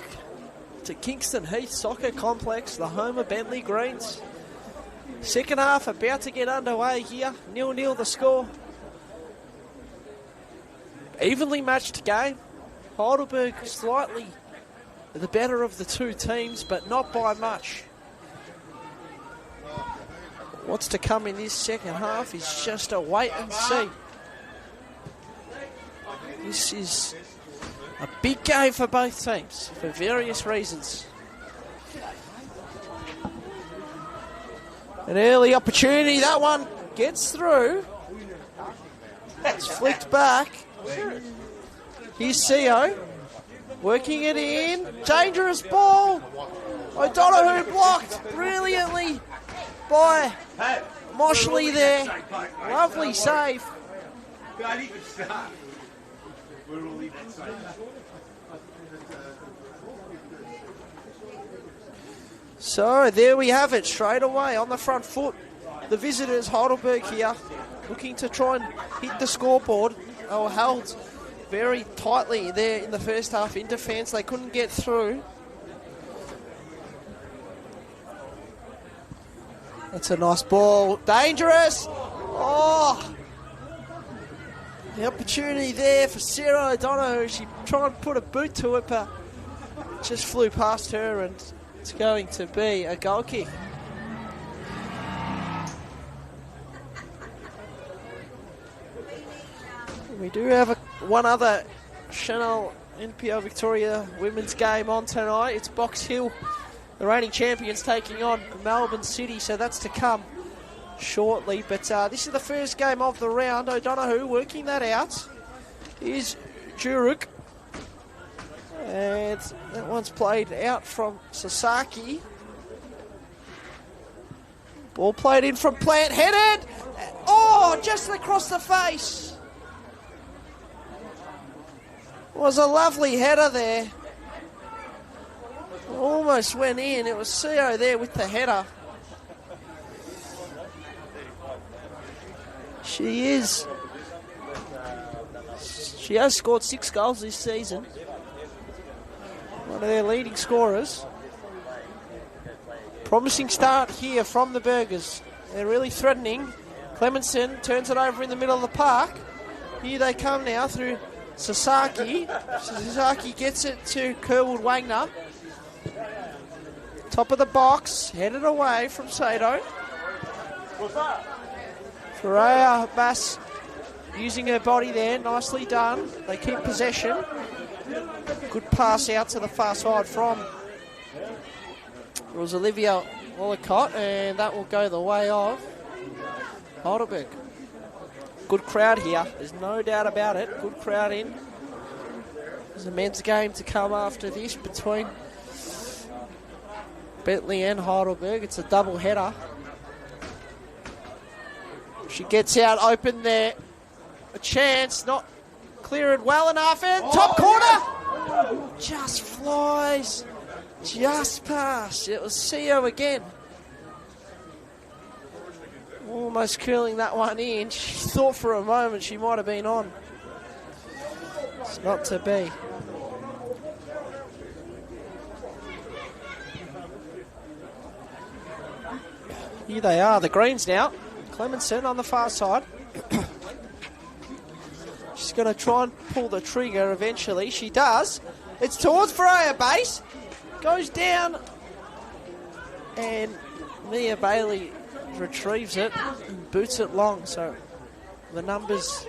D: to Kingston Heath Soccer Complex, the home of Bentleigh Greens. Second half about to get underway here. 0-0 the score. Evenly matched game. Heidelberg slightly the better of the two teams, but not by much. What's to come in this second half is just a wait and see. This is a big game for both teams for various reasons. An early opportunity, that one gets through. It's flicked back. Here's CO working it in. Dangerous ball. O'Donoghue blocked brilliantly by Moshley there. Lovely save. So there we have it, straight away on the front foot. The visitors, Heidelberg here, looking to try and hit the scoreboard. They were held very tightly there in the first half in defence. They couldn't get through. That's a nice ball. Dangerous! Oh! The opportunity there for Sarah O'Donoghue. She tried to put a boot to it, but just flew past her, and it's going to be a goal kick. We do have one other Senol NPLW Victoria women's game on tonight. It's Box Hill, the reigning champions, taking on Melbourne City, so that's to come shortly. But this is the first game of the round. O'Donoghue working that out. Here's Juruk. And that one's played out from Sasaki. Ball played in from Plant, headed! Oh, just across the face. Was a lovely header there. Almost went in. It was CO there with the header. She has scored 6 goals this season. One of their leading scorers. Promising start here from the Burgers. They're really threatening. Clemenson turns it over in the middle of the park. Here they come now through Sasaki. Sasaki gets it to Kerwood Wagner. Top of the box, headed away from Sato. Ferreira Bass using her body there, nicely done. They keep possession. Good pass out to the far side from Olivia Wollicott, and that will go the way of Heidelberg. Good crowd here, there's no doubt about it. Good crowd in. There's a men's game to come after this between Bentleigh and Heidelberg. It's a double header. She gets out open there. A chance, not cleared well enough, and top corner! Just flies, just past. It was CO again. Almost curling that one in. She thought for a moment she might have been on. It's not to be. Here they are, the Greens now. Clemenson on the far side. She's going to try and pull the trigger eventually. She does. It's towards Freya base. Goes down. And Mia Bailey retrieves it and boots it long. So the numbers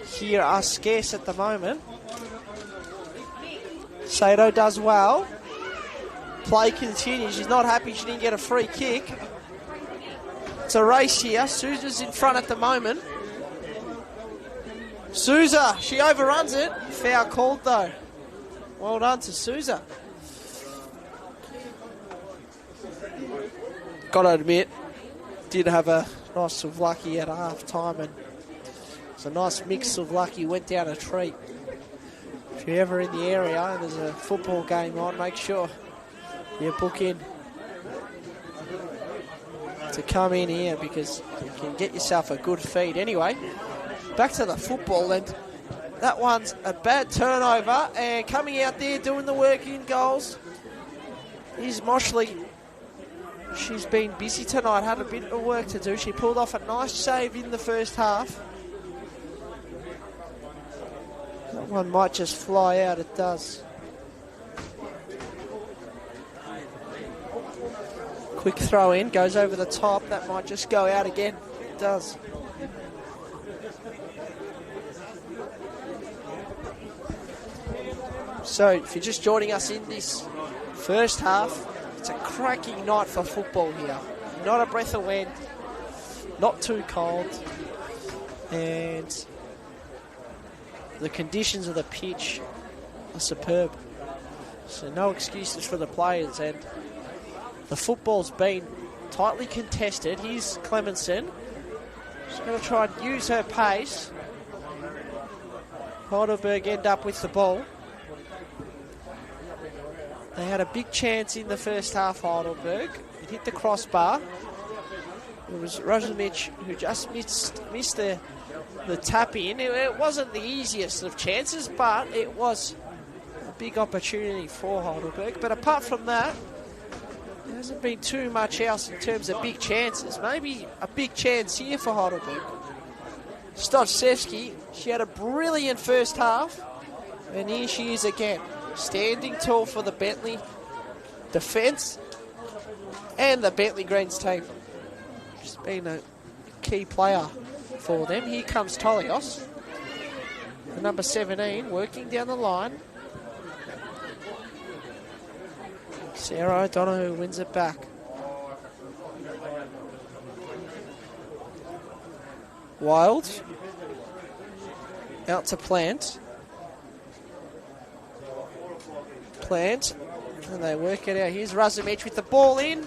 D: here are scarce at the moment. Sato does well. Play continues. She's not happy she didn't get a free kick. It's a race here. Sousa's in front at the moment. Sousa, she overruns it. Foul called though. Well done to Sousa. Got to admit, did have a nice of lucky at half time, and it's a nice mix of lucky. Went down a treat If you're ever in the area and there's a football game on, make sure you book in to come in here because you can get yourself a good feed. Anyway, back to the football, and that one's a bad turnover, and coming out there doing the work in goals is Moshley. She's been busy tonight, had a bit of work to do. She pulled off a nice save in the first half. That one might just fly out, it does. Quick throw in, goes over the top. That might just go out again. It does. So, if you're just joining us in this first half, it's a cracking night for football here. Not a breath of wind, not too cold, and the conditions of the pitch are superb. So no excuses for the players, and the football's been tightly contested. Here's Clemenson. She's going to try and use her pace. Heidelberg end up with the ball. They had a big chance in the first half, Heidelberg. It hit the crossbar. It was Rozumich who just missed the tap in. It wasn't the easiest of chances, but it was a big opportunity for Heidelberg. But apart from that, there hasn't been too much else in terms of big chances. Maybe a big chance here for Heidelberg. Stochevsky, she had a brilliant first half, and here she is again. Standing tall for the Bentleigh defence and the Bentleigh Greens team. She's been a key player for them. Here comes Tolios, the number 17, working down the line. Sarah O'Donoghue wins it back. Wild out to Plant. And they work it out. Here's Razumich with the ball in.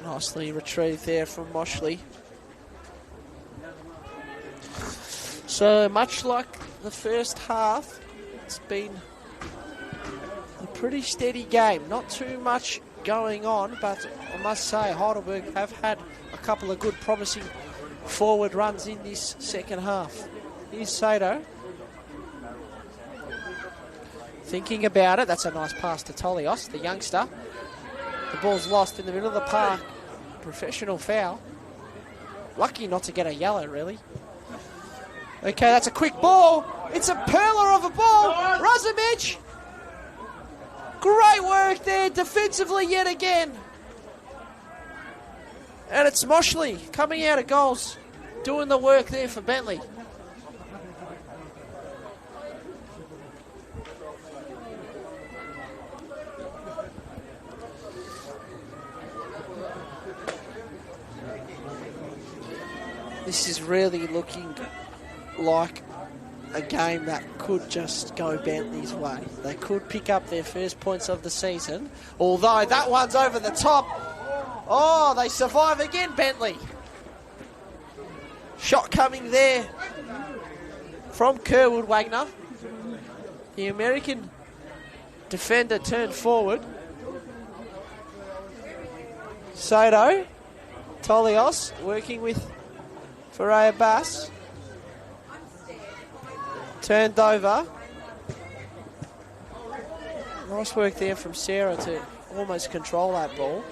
D: Nicely retrieved there from Moshley. So much like the first half, it's been a pretty steady game. Not too much going on, but I must say Heidelberg have had a couple of good promising forward runs in this second half. Here's Sato. Thinking about it, that's a nice pass to Tolios, the youngster. The ball's lost in the middle of the park. Professional foul. Lucky not to get a yellow, really. Okay, that's a quick ball. It's a perler of a ball. Razumich. Great work there defensively yet again. And it's Moshley coming out of goals, doing the work there for Bentleigh. This is really looking like a game that could just go Bentleigh's way. They could pick up their first points of the season, although that one's over the top. Oh, they survive again, Bentleigh. Shot coming there from Kerwood Wagner. The American defender turned forward. Sato, Tolios working with Ferreira Bass. Turned over. Nice work there from Sarah to almost control that ball.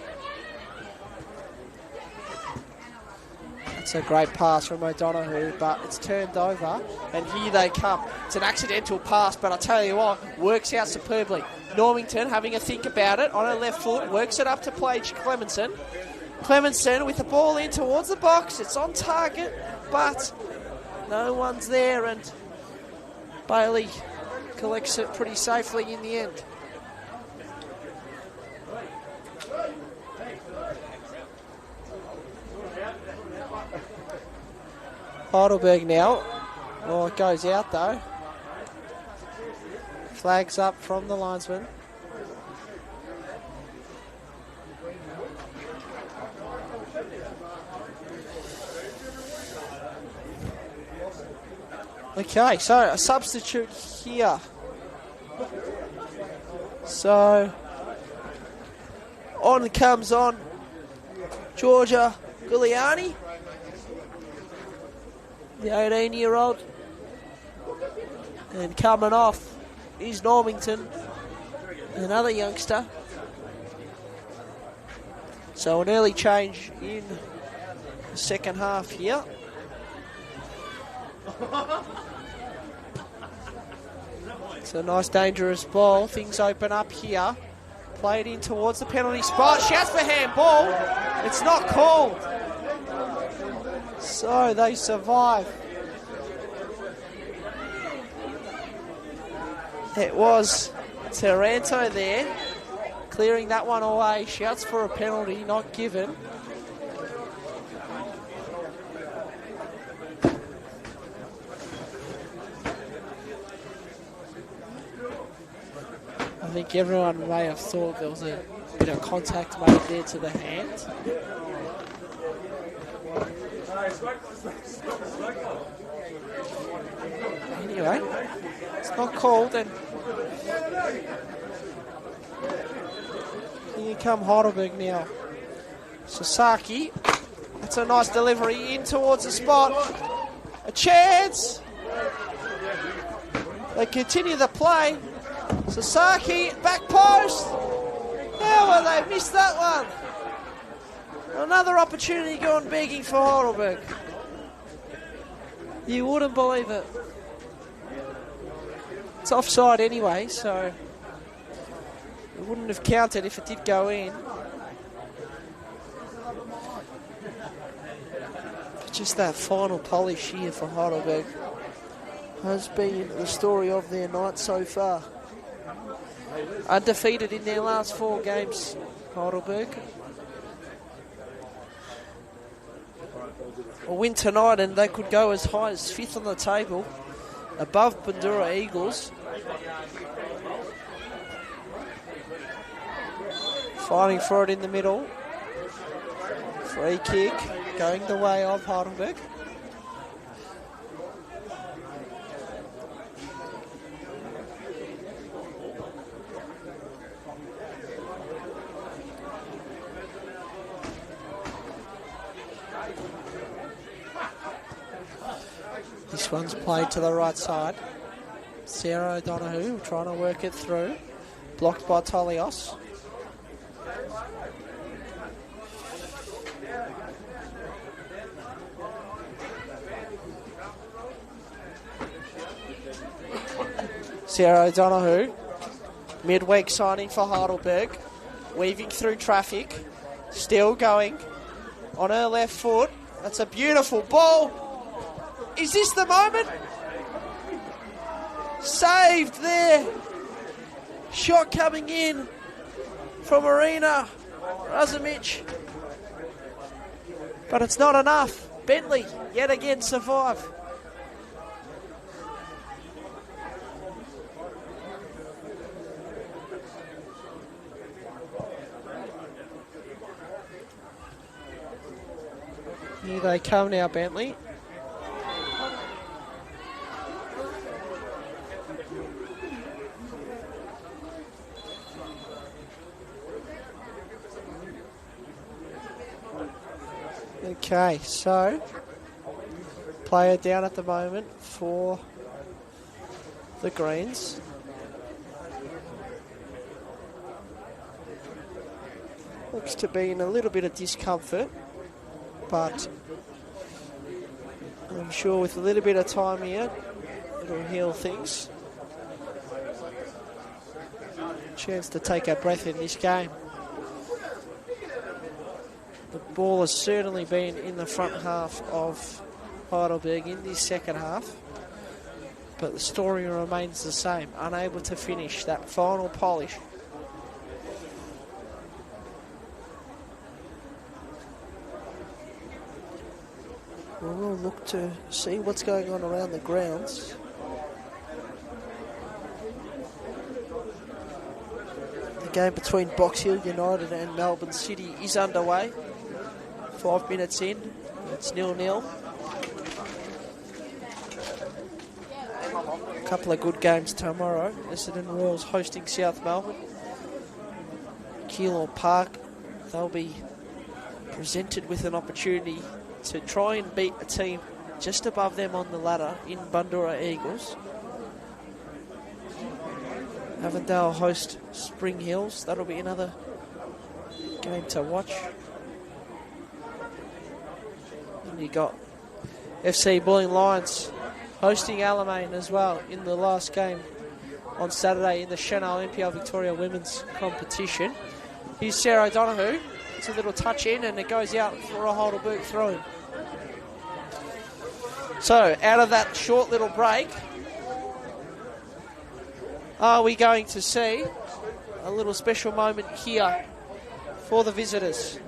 D: That's a great pass from O'Donoghue, but it's turned over, and here they come. It's an accidental pass, but I tell you what, works out superbly. Normington having a think about it on her left foot, works it up to Paige Clemenson. Clemenson with the ball in towards the box. It's on target, but no one's there, and Bailey collects it pretty safely in the end. Heidelberg now. Oh, it goes out though. Flags up from the linesman. Okay, so a substitute here. So on comes on Georgia Giuliani, the 18-year-old. And coming off is Normington, another youngster. So an early change in the second half here. It's a nice dangerous ball. Things open up here. Played in towards the penalty spot. Shouts for handball. It's not called. So they survive. It was Taranto there, clearing that one away. Shouts for a penalty, not given. I think everyone may have thought there was a bit of contact made there to the hand. Anyway, it's not called, and here come Heidelberg now. Sasaki, that's a nice delivery in towards the spot. A chance. They continue the play. Sasaki, back post. How have they missed that one? Another opportunity going begging for Heidelberg. You wouldn't believe it. It's offside anyway, so it wouldn't have counted if it did go in. But just that final polish here for Heidelberg has been the story of their night so far. Undefeated in their last 4 games, Heidelberg. A win tonight and they could go as high as 5th on the table, above Bandura Eagles. Fighting for it in the middle. Free kick going the way of Heidelberg. This one's played to the right side. Sarah O'Donoghue trying to work it through. Blocked by Tolios. Sarah O'Donoghue, midweek signing for Heidelberg, weaving through traffic, still going on her left foot. That's a beautiful ball. Is this the moment? Saved there. Shot coming in from Marina Razumich. But it's not enough. Bentleigh yet again survive. Here they come now, Bentleigh. Okay, so player down at the moment for the Greens. Looks to be in a little bit of discomfort, but I'm sure with a little bit of time here, it'll heal things. Chance to take a breath in this game. The ball has certainly been in the front half of Heidelberg in this second half, but the story remains the same, unable to finish that final polish. We'll look to see what's going on around the grounds. The game between Box Hill United and Melbourne City is underway. 5 minutes in, it's 0-0. A couple of good games tomorrow. Essendon Royals hosting South Melbourne. Keilor Park, they'll be presented with an opportunity to try and beat a team just above them on the ladder in Bundoora Eagles. Avondale host Spring Hills. That'll be another game to watch. And you got FC Bulling Lions hosting Alamein as well in the last game on Saturday in the Senol NPLW Victoria Women's Competition. Here's Sarah O'Donoghue. It's a little touch in and it goes out for a Heidelberg throw. So, out of that short little break, are we going to see a little special moment here for the visitors?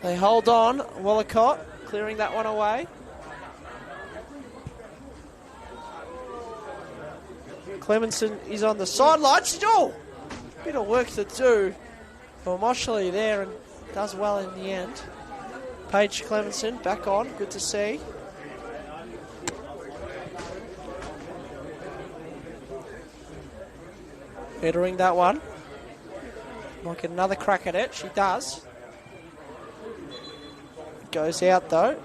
D: They hold on. Wallacott clearing that one away. Clemenson is on the sidelines. Oh, bit of work to do for Moshley there and does well in the end. Paige Clemenson back on. Good to see. Headering that one. Might get another crack at it. She does. Goes out though.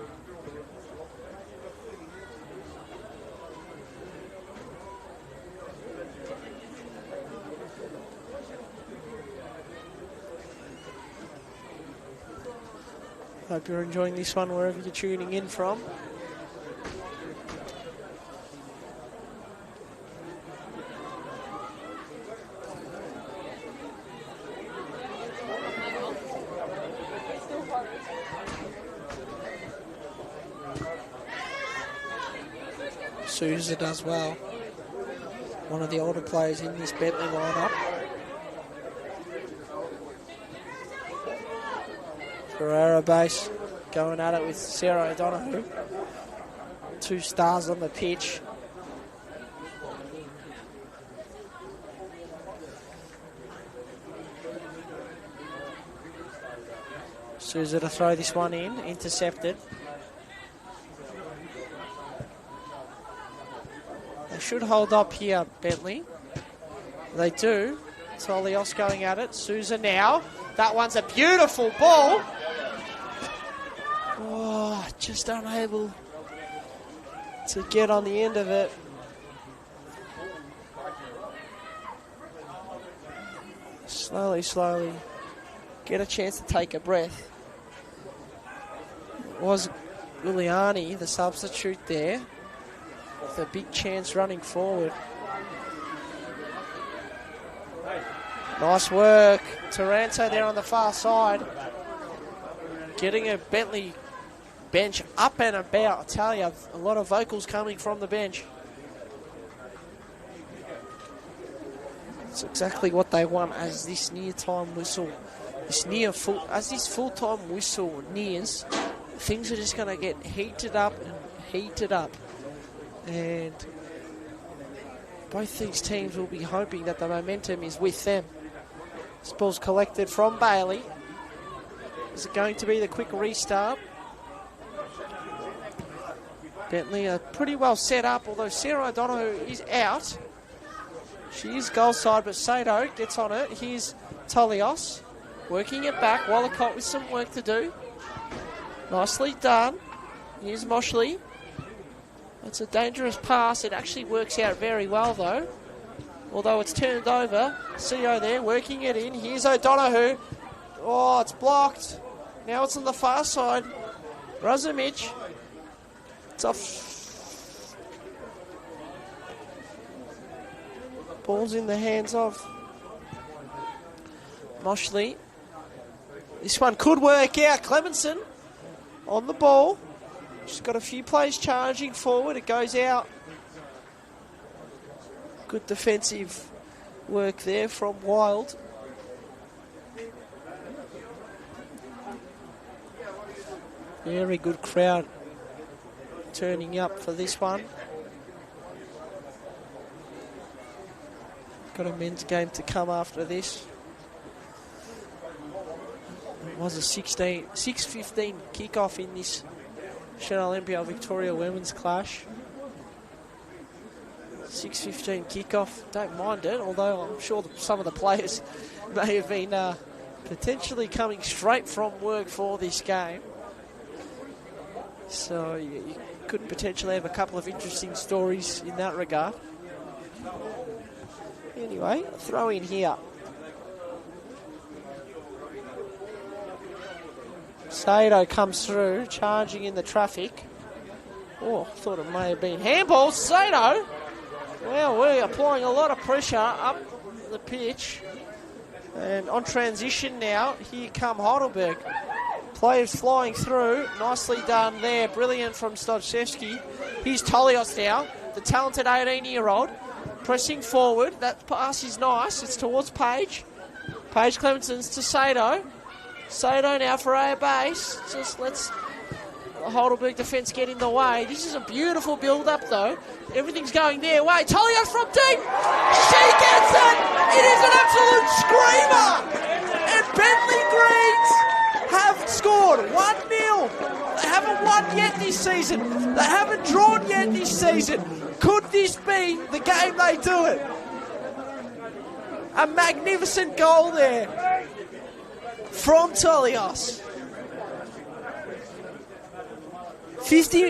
D: Hope you're enjoying this one wherever you're tuning in from. Sousa does well. One of the older players in this Bentleigh lineup. Ferreira base going at it with Sarah O'Donoghue. 2 stars on the pitch. Sousa to throw this one in, intercepted. They should hold up here, Bentleigh. They do. Tolios going at it. Sousa now. That one's a beautiful ball. Oh, just unable to get on the end of it. Slowly get a chance to take a breath. It was Liliani, the substitute there, with a big chance running forward. Nice work. Taranto there on the far side. Getting a Bentleigh bench up and about. I tell you, a lot of vocals coming from the bench. It's exactly what they want as this near-time whistle, as this full-time whistle nears, things are just going to get heated up and heated up. And both these teams will be hoping that the momentum is with them. This ball's collected from Bailey. Is it going to be the quick restart? Bentleigh are pretty well set up, although Sarah O'Donoghue is out. She is goal side, but Sato gets on it. Here's Tolios working it back. Wallacott with some work to do. Nicely done. Here's Moshley. That's a dangerous pass. It actually works out very well, though. Although it's turned over. CO there working it in. Here's O'Donoghue. Oh, it's blocked. Now it's on the far side. Razumich. It's off. Ball's in the hands of Moshley. This one could work out. Clemenson on the ball. She's got a few plays charging forward. It goes out. Good defensive work there from Wild. Very good crowd turning up for this one. Got a men's game to come after this. It was a 6:15 kickoff in this Senol NPLW Victoria Women's Clash. 6:15 kickoff. Don't mind it, although I'm sure some of the players may have been potentially coming straight from work for this game. So you could potentially have a couple of interesting stories in that regard. Anyway, throw in here. Sado comes through, charging in the traffic. Oh, thought it may have been handball. Sado! Well, we're applying a lot of pressure up the pitch. And on transition now, here come Heidelberg. Players flying through. Nicely done there. Brilliant from Stojcevski. Here's Tolios now, the talented 18-year-old. Pressing forward. That pass is nice. It's towards Page. Page Clemenson's to Sado. Sado now for a base. Just lets the Heidelberg defence get in the way. This is a beautiful build-up, though. Everything's going their way. Tolios from deep. She gets it. It is an absolute screamer. And Bentleigh Greens have scored 1-0. They haven't won yet this season. They haven't drawn yet this season. Could this be the game they do it? A magnificent goal there from Tolios.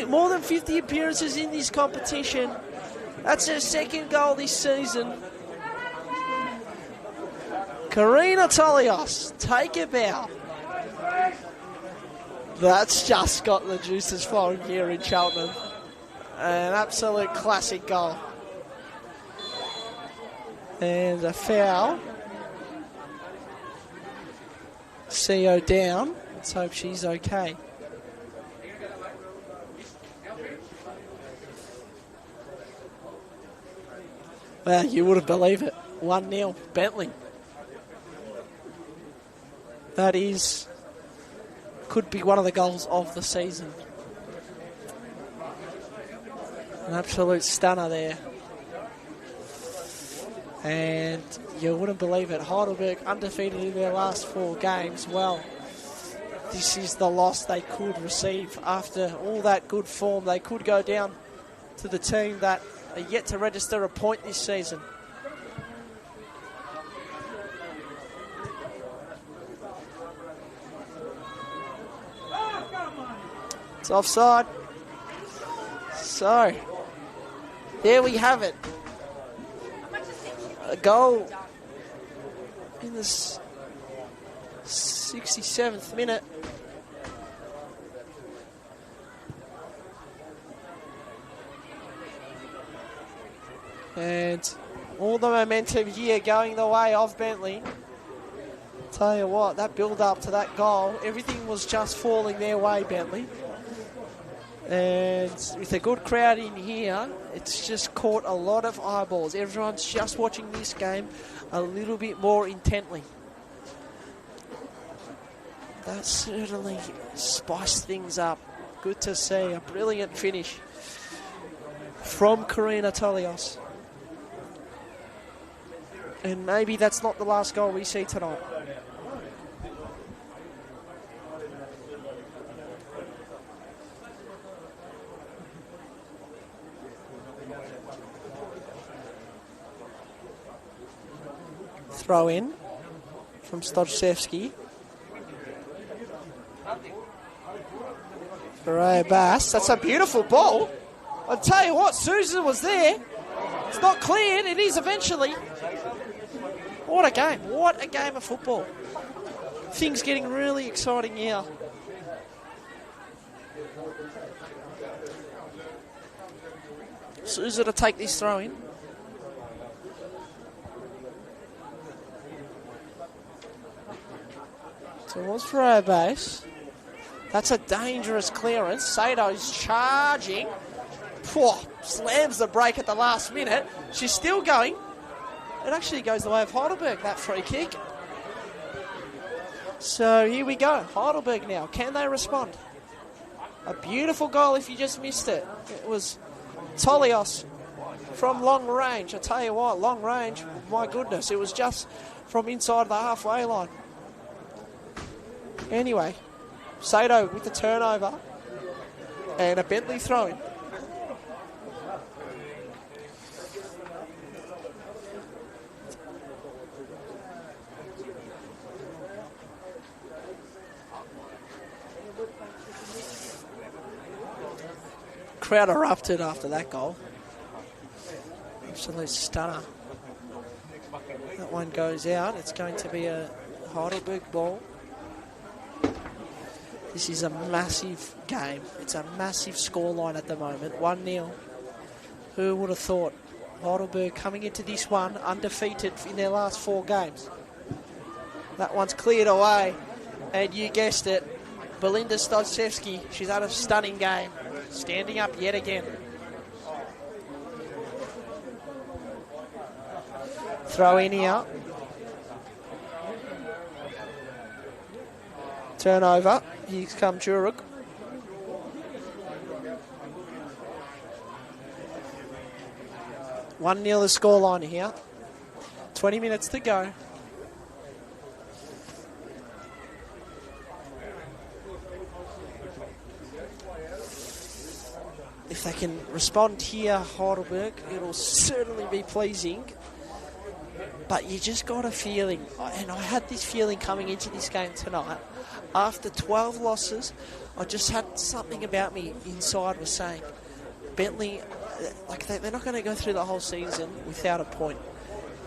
D: More than 50 appearances in this competition. That's her second goal this season. Karina Tolios, take a bow. That's just got the juices flowing here in Cheltenham. An absolute classic goal. And a foul. CO down. Let's hope she's okay. Well, you wouldn't believe it. 1-0, Bentleigh. That could be one of the goals of the season. An absolute stunner there. And you wouldn't believe it. Heidelberg undefeated in their last 4 games. Well, this is the loss they could receive after all that good form. They could go down to the team that are yet to register a point this season. It's offside. So, there we have it. A goal in the 67th minute. And all the momentum here going the way of Bentleigh. Tell you what, that build up to that goal, everything was just falling their way, Bentleigh. And with a good crowd in here, it's just caught a lot of eyeballs. Everyone's just watching this game a little bit more intently. That certainly spiced things up. Good to see. A brilliant finish from Karina Tolios. And maybe that's not the last goal we see tonight. Throw in from Stojcevski. Ferreira Bass. That's a beautiful ball. I'll tell you what, Susan was there. It's not cleared. It is eventually. What a game. What a game of football. Things getting really exciting here. Sousa to take this throw in. Towards Ferreira base. That's a dangerous clearance. Sado's charging. Slams the break at the last minute. She's still going. It actually goes the way of Heidelberg, that free kick. So here we go. Heidelberg now. Can they respond? A beautiful goal if you just missed it. It was Tolios from long range. I tell you what, long range, my goodness, it was just from inside the halfway line. Anyway, Sado with the turnover and a Bentleigh throw-in. crowd erupted after that goal. Absolute stunner. That one goes out. It's going to be a Heidelberg ball. This is a massive game. It's a massive scoreline at the moment. 1-0. Who would have thought? Heidelberg coming into this one undefeated in their last 4 games. That one's cleared away. And you guessed it. Belinda Stodzewski, she's had a stunning game. Standing up yet again. Throw in here. Turnover. Here comes Juruk. One 0 the scoreline here. 20 minutes to go. If they can respond here, Heidelberg, it'll certainly be pleasing. But you just got a feeling, and I had this feeling coming into this game tonight. After 12 losses, I just had something about me inside was saying, Bentleigh, like they're not going to go through the whole season without a point.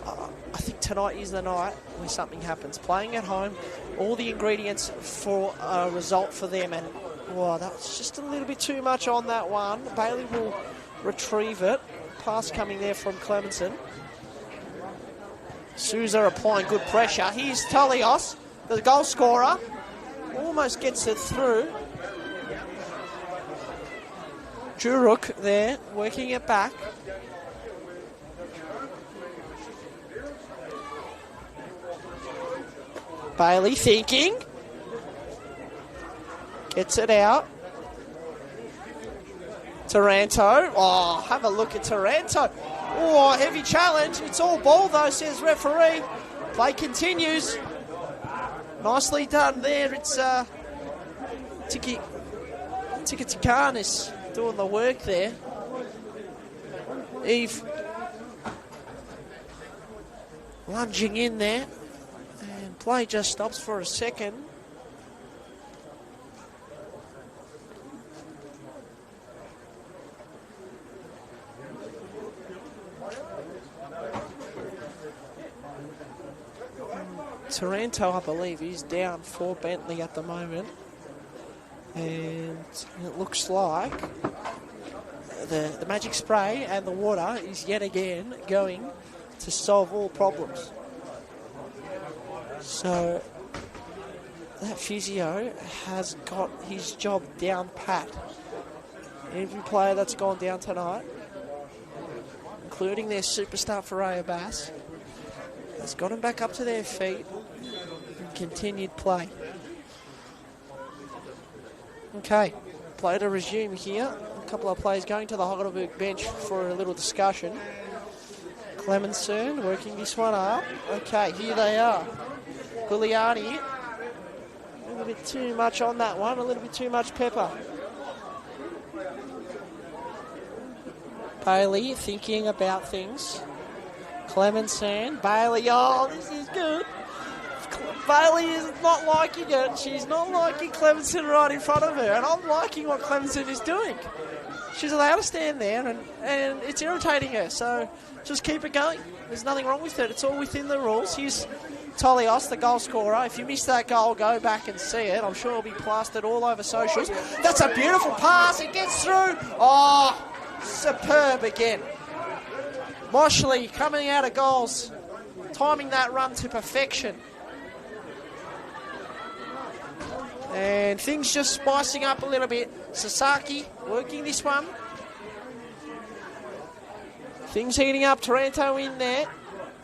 D: I think tonight is the night where something happens. Playing at home, all the ingredients for a result for them, and wow, that's just a little bit too much on that one. Bailey will retrieve it. Pass coming there from Clemenson. Souza applying good pressure. Here's Tolios, the goal scorer. Almost gets it through. Juruk there, working it back. Bailey thinking. Gets it out. Taranto. Oh, have a look at Taranto. Oh, heavy challenge. It's all ball though, says referee. Play continues. Nicely done there. It's Tikitikanis doing the work there. Eve lunging in there. And play just stops for a second. Taranto, I believe, is down for Bentleigh at the moment. And it looks like the magic spray and the water is yet again going to solve all problems. So that physio has got his job down pat. Every player that's gone down tonight, including their superstar Ferreira Bass, has got them back up to their feet and continued play. Okay, play to resume here. A couple of players going to the Heidelberg bench for a little discussion. Clemenson working this one up. Okay, here they are. Gugliani, a little bit too much on that one, a little bit too much pepper. Bailey thinking about things. Clemenson, Bailey, oh, this is good. Bailey is not liking it. She's not liking Clemenson right in front of her, and I'm liking what Clemenson is doing. She's allowed to stand there, and it's irritating her, so just keep it going. There's nothing wrong with it. It's all within the rules. Here's Tolios, the goal scorer. If you missed that goal, go back and see it. I'm sure it'll be plastered all over socials. That's a beautiful pass. It gets through. Oh, superb again. Moshley coming out of goals, timing that run to perfection. And things just spicing up a little bit. Sasaki working this one. Things heating up. Taranto in there.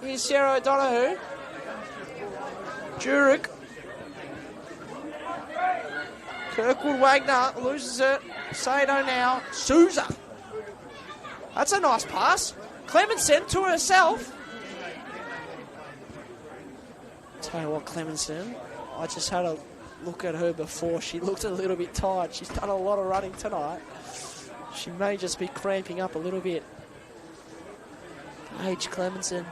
D: Here's Sarah O'Donoghue. Juruk. Kirkwood Wagner loses it. Sado now. Souza. That's a nice pass. Clemenson to herself. Tell you what, Clemenson, I just had a look at her before. She looked a little bit tired. She's done a lot of running tonight. She may just be cramping up a little bit. Paige Clemenson,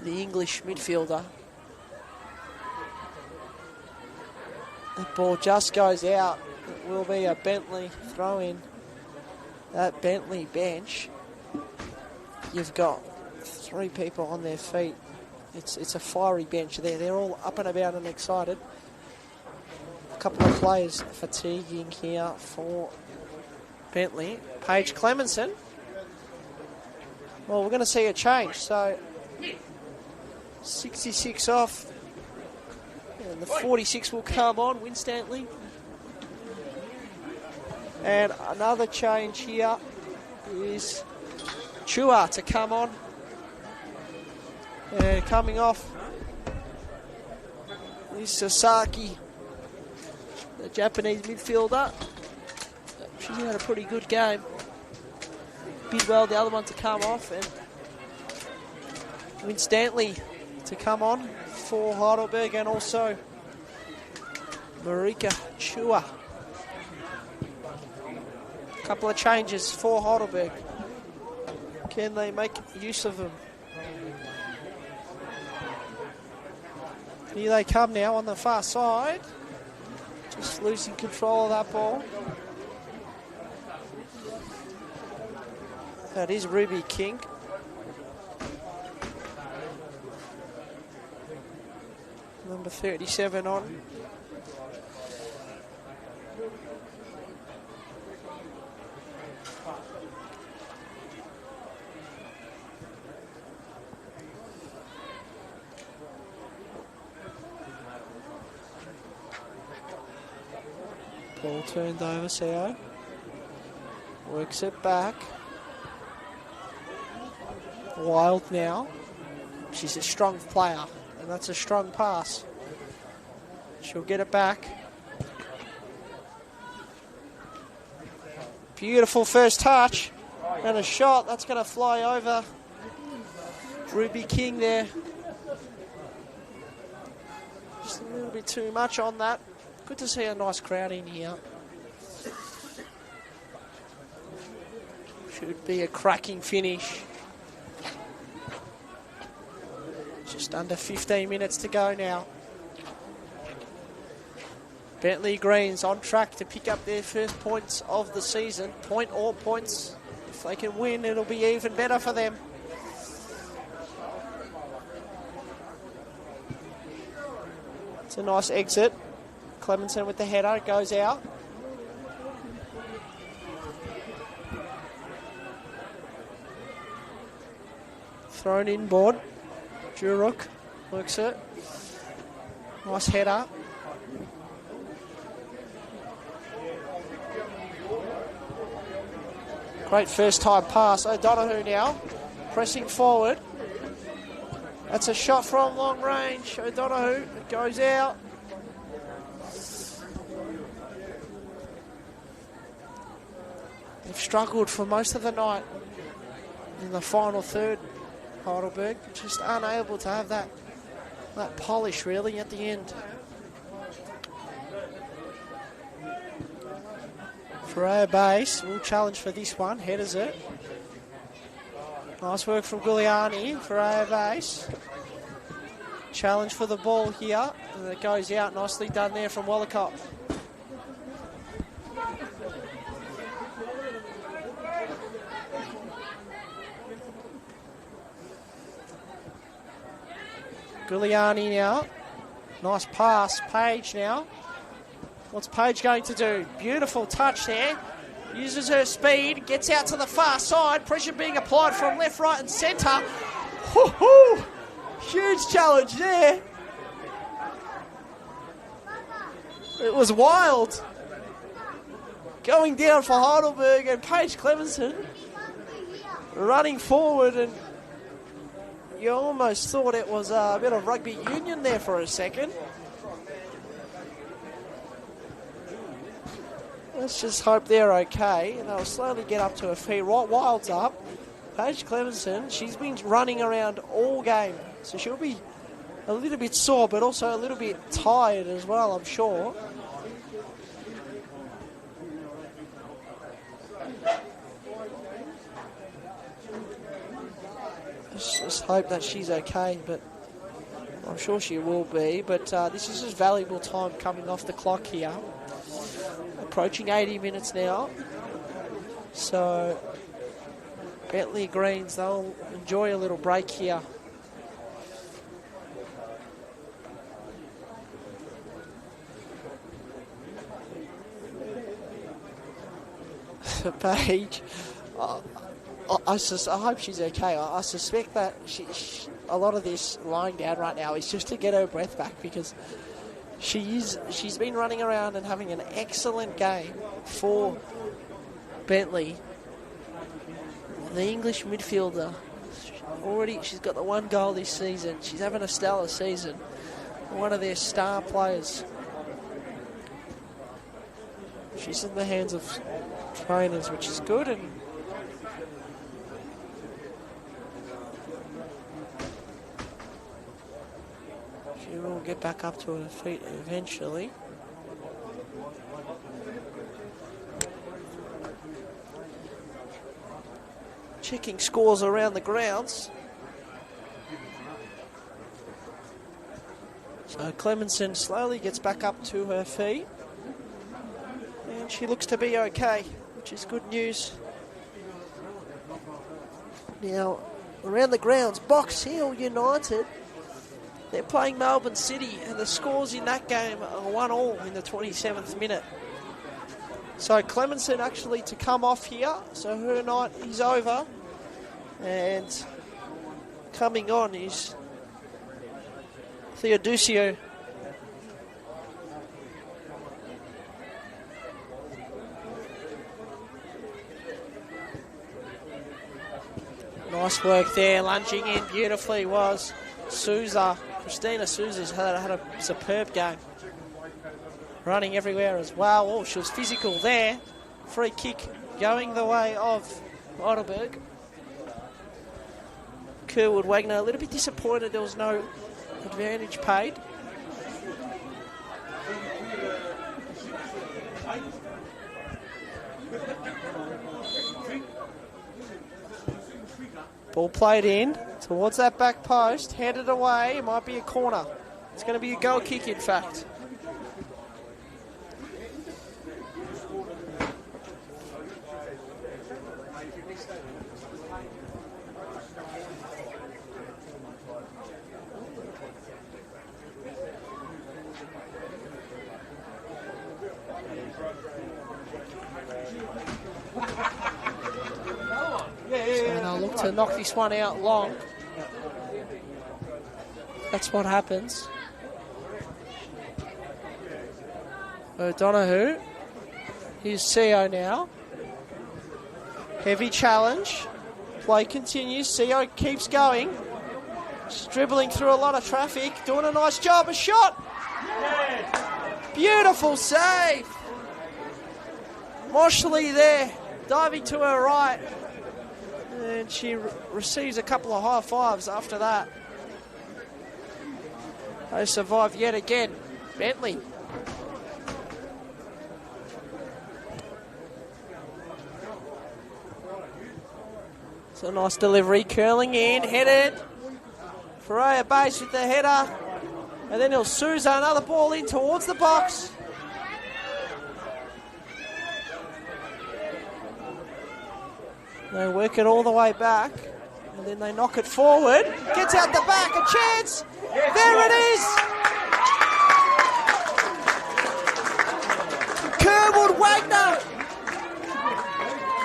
D: the English midfielder. The ball just goes out. It will be a Bentleigh throw-in. that Bentleigh bench, you've got 3 people on their feet. It's a fiery bench there. They're all up and about and excited. A couple of players fatiguing here for Bentleigh. Paige Clemenson. Well, we're going to see a change. So 66 off. And the 46 will come on, Winstanley. And another change here is Chua to come on. And coming off is Sasaki, the Japanese midfielder. She had a pretty good game. Bidwell, the other one, to come off. And Winstanley to come on for Heidelberg, and also Marika Chua. A couple of changes for Heidelberg. Can they make use of them? Here they come now on the far side. Just losing control of that ball. That is Ruby King. Number 37 on. Ball turned over, Sao. Works it back. Wild now. She's a strong player, and that's a strong pass. She'll get it back. Beautiful first touch. And a shot. That's going to fly over Ruby King there. Just a little bit too much on that. Good to see a nice crowd in here. Should be a cracking finish. Just under 15 minutes to go now. Bentleigh Greens on track to pick up their first points of the season. Point or points. If they can win, it'll be even better for them. It's a nice exit. Clemenson with the header, goes out. Thrown in board. Juruk works it. Nice header. Great first time pass. O'Donoghue now pressing forward. That's a shot from long range. O'Donoghue, it goes out. They've struggled for most of the night in the final third, Heidelberg. Just unable to have that polish really at the end. Freya Base will challenge for this one. Headers it. Nice work from Giuliani. Freya Base. Challenge for the ball here. And it goes out. Nicely done there from Wallacott. Giuliani now. Nice pass. Page now. What's Page going to do? Beautiful touch there. Uses her speed. Gets out to the far side. Pressure being applied from left, right and centre. Woo-hoo! Huge challenge there. It was wild. Going down for Heidelberg, and Paige Clemenson running forward, and you almost thought it was a bit of rugby union there for a second. Let's just hope they're okay, and they'll slowly get up to her feet. Right, Wild's up. Paige Clemenson, she's been running around all game, so she'll be a little bit sore, but also a little bit tired as well, I'm sure. Let's just hope that she's okay, but I'm sure she will be. But this is just valuable time coming off the clock here. Approaching 80 minutes now. So Bentleigh Greens, they'll enjoy a little break here. Paige, I hope she's okay. I suspect that a lot of this lying down right now is just to get her breath back, because she's been running around and having an excellent game for Bentleigh. The English midfielder, she's got the 1 goal this season. She's having a stellar season. One of their star players. She's in the hands of trainers, which is good, and she will get back up to her feet eventually. Checking scores around the grounds. So Clemenson slowly gets back up to her feet. And she looks to be okay, which is good news. Now, around the grounds, Box Hill United, they're playing Melbourne City, and the scores in that game are 1-1 in the 27th minute. So Clemenson actually to come off here, so her night is over. And coming on is Theodosio. Nice work there, lunging in beautifully was Souza. Christina Souza's had a superb game. Running everywhere as well. Oh, she was physical there. Free kick going the way of Heidelberg. Kerwood Wagner a little bit disappointed there was no advantage paid. Ball played in towards that back post, headed away. It might be a corner. It's going to be a goal kick, in fact. And I'll look to knock this one out long. That's what happens. O'Donoghue. Here's CO now. Heavy challenge. Play continues. CO keeps going. She's dribbling through a lot of traffic. Doing a nice job. A shot. Beautiful save. Moshley there. Diving to her right. And she receives a couple of high fives after that. They survive yet again. Bentleigh. So nice delivery, curling in, headed. Ferreira base with the header. And then Il Souza, another ball in towards the box. They work it all the way back, and then they knock it forward. Gets out the back, a chance. There it is. Kerwood Wagner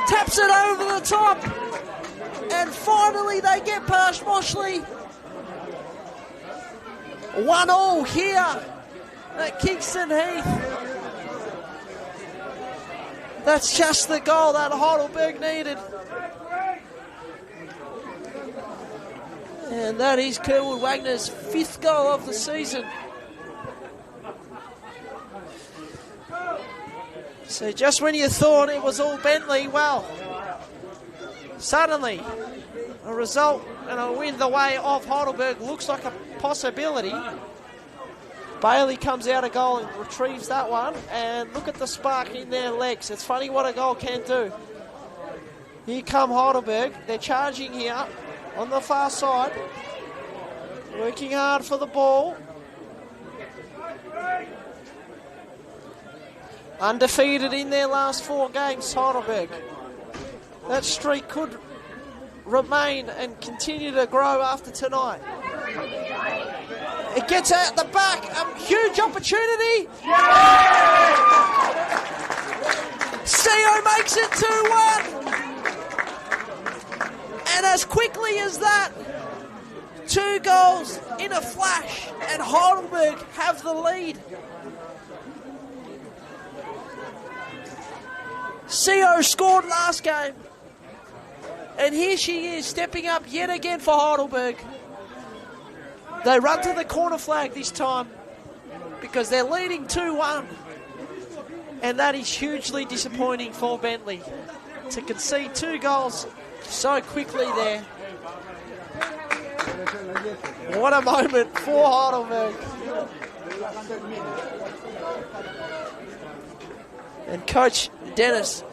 D: taps it over the top, and finally they get past Moshley. 1-1 here at Kingston Heath. That's just the goal that Heidelberg needed. And that is Kerwood Wagner's 5th goal of the season. So just when you thought it was all Bentleigh, well, suddenly a result and a win the way of Heidelberg looks like a possibility. Bailey comes out a goal and retrieves that one, and look at the spark in their legs. It's funny what a goal can do. Here come Heidelberg. They're charging here on the far side, working hard for the ball. Undefeated in their last 4 games, Heidelberg. that streak could remain and continue to grow after tonight. It gets out the back, a huge opportunity. CO makes it 2-1. And as quickly as that, 2 goals in a flash, and Heidelberg have the lead. CO scored last game, and here she is stepping up yet again for Heidelberg. They run to the corner flag this time because they're leading 2-1, and that is hugely disappointing for Bentleigh to concede 2 goals so quickly there. What a moment for Heidelberg. And Coach Dennis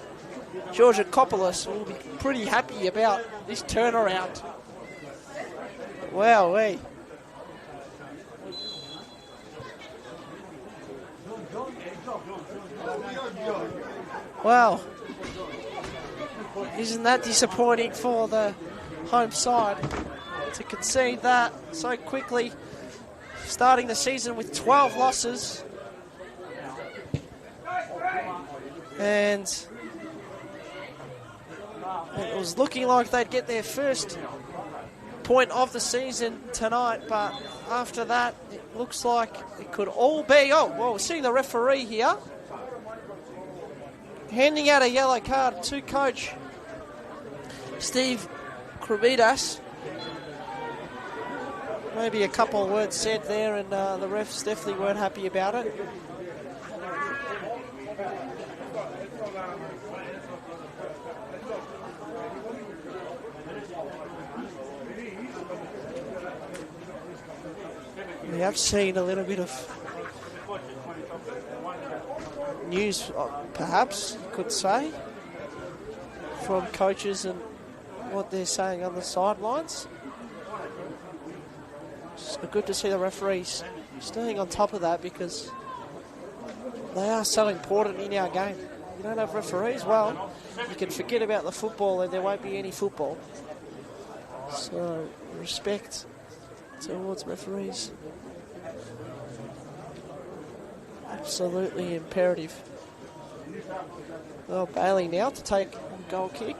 D: Georgakopoulos will be pretty happy about this turnaround. Wowee. Wow. Isn't that disappointing for the home side to concede that so quickly, starting the season with 12 losses. And it was looking like they'd get their first point of the season tonight, but after that, it looks like it could all be... Oh, well, we're seeing the referee here handing out a yellow card to Coach Steve Krubidas. Maybe a couple of words said there, and the refs definitely weren't happy about it. We have seen a little bit of news, perhaps you could say, from coaches and what they're saying on the sidelines. It's good to see the referees staying on top of that because they are so important in our game. You don't have referees, well, you can forget about the football and there won't be any football. So, respect towards referees. Absolutely imperative. Well, Bailey now to take a goal kick.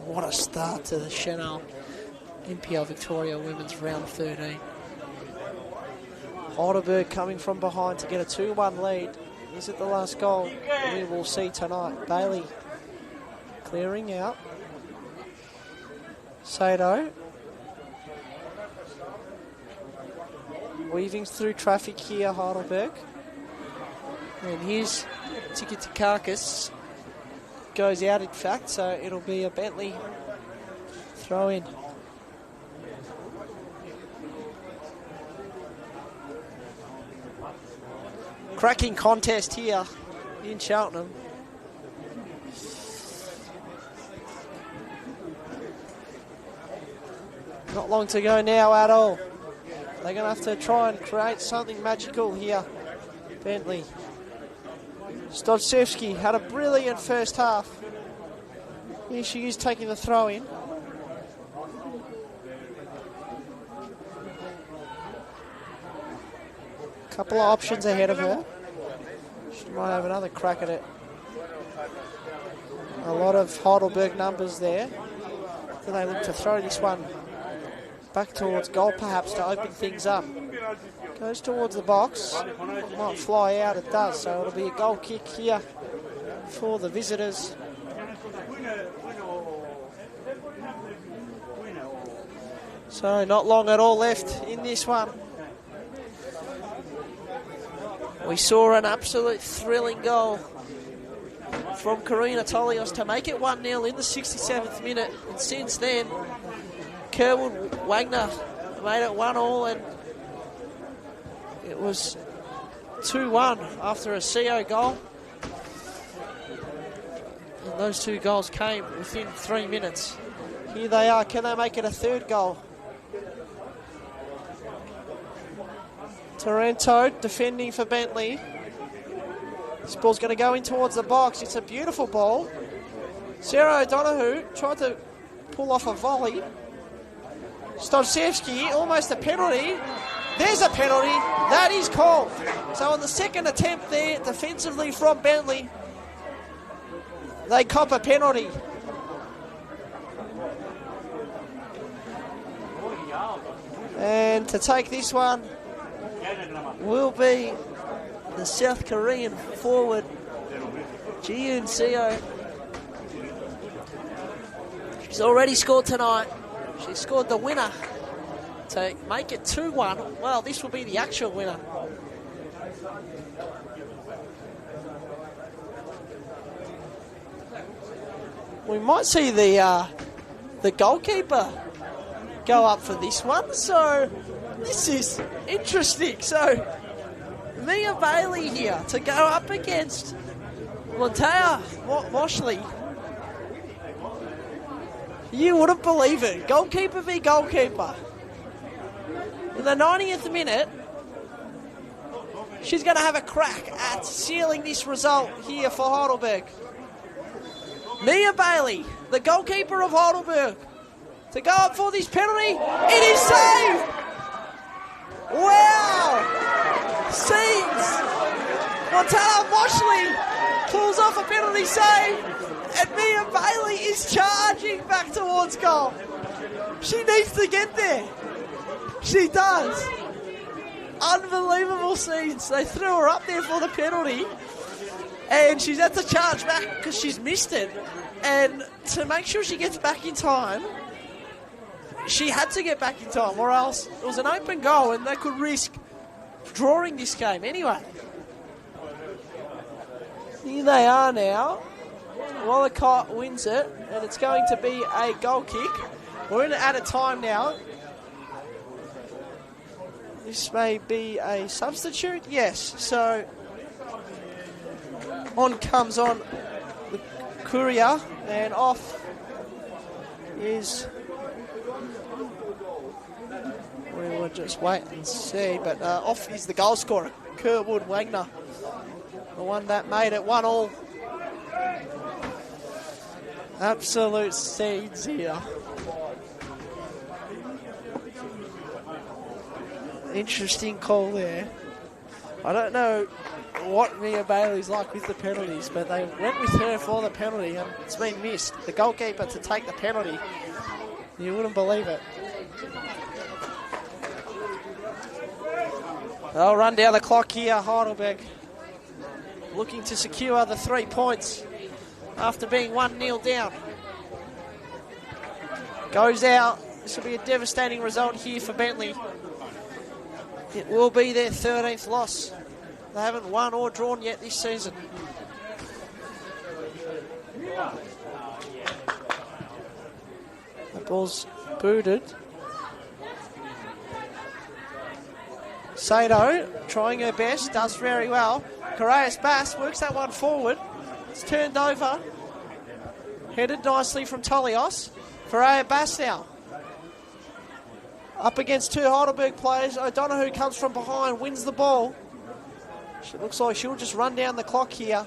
D: What a start to the Senol NPL Victoria Women's Round 13. Heidelberg coming from behind to get a 2-1 lead. Is it the last goal we will see tonight? Bailey clearing out. Sado weaving through traffic here, Heidelberg. And here's Tiki-Takakis. Goes out, in fact, so it'll be a Bentleigh throw in. Cracking contest here in Cheltenham. Not long to go now at all. They're going to have to try and create something magical here, Bentleigh. Stodzewski had a brilliant first half. Here she is taking the throw in. Couple of options ahead of her. She might have another crack at it. A lot of Heidelberg numbers there. Do they look to throw this one back towards goal perhaps to open things up? Goes towards the box. It might fly out, it does, so it'll be a goal kick here for the visitors. So not long at all left in this one. We saw an absolute thrilling goal from Karina Tolios to make it 1-0 in the 67th minute. And since then, Kerwood Wagner made it 1-1, and it was 2-1 after a CO goal. And those 2 goals came within 3 minutes. Here they are. Can they make it a 3rd goal? Taranto defending for Bentleigh. This ball's going to go in towards the box. It's a beautiful ball. Sarah O'Donoghue tried to pull off a volley. Stojcevski, almost a penalty. There's a penalty. That is called. So on the second attempt there, defensively from Bentleigh, they cop a penalty. And to take this one will be the South Korean forward, Ji-Yoon Seo. She's already scored tonight. She scored the winner to make it 2-1. Well, this will be the actual winner. We might see the goalkeeper go up for this one. So this is interesting. So Mia Bailey here to go up against Montea Moshley. You wouldn't believe it. Goalkeeper v goalkeeper. In the 90th minute, she's going to have a crack at sealing this result here for Heidelberg. Mia Bailey, the goalkeeper of Heidelberg, to go up for this penalty. It is saved! Wow! Scenes! Montana Moshley pulls off a penalty save, and Mia Bailey is charging back towards goal. She needs to get there. She does. Unbelievable scenes. They threw her up there for the penalty, and she's had to charge back because she's missed it. And to make sure she gets back in time, she had to get back in time, or else it was an open goal and they could risk drawing this game anyway. Here they are now. Wallacott wins it, and it's going to be a goal kick. We're in at a time now. This may be a substitute. Yes, so on comes on the Courier, and off is... We will just wait and see, but off is the goal scorer, Kerwood Wagner, the one that made it 1-1. Absolute seeds here. Interesting call there. I don't know what Mia Bailey's like with the penalties, but they went with her for the penalty and it's been missed. The goalkeeper to take the penalty. You wouldn't believe it. They'll run down the clock here, Heidelberg, looking to secure the 3 points after being 1-0 down. Goes out. This will be a devastating result here for Bentleigh. It will be their 13th loss. They haven't won or drawn yet this season. The ball's booted. Sato trying her best, does very well. Correas Bass works that one forward. It's turned over. Headed nicely from Tolios. Correas Bass now. Up against 2 Heidelberg players. O'Donoghue comes from behind, wins the ball. She looks like she'll just run down the clock here.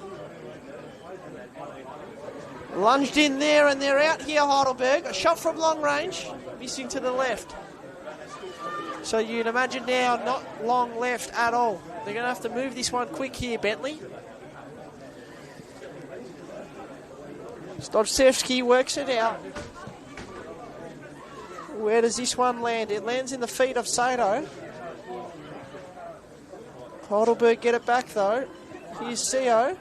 D: Lunged in there and they're out here, Heidelberg. A shot from long range, missing to the left. So you'd imagine now not long left at all. They're going to have to move this one quick here, Bentleigh. Stojcevski works it out. Where does this one land? It lands in the feet of Sato. Heidelberg get it back though. Here's Seo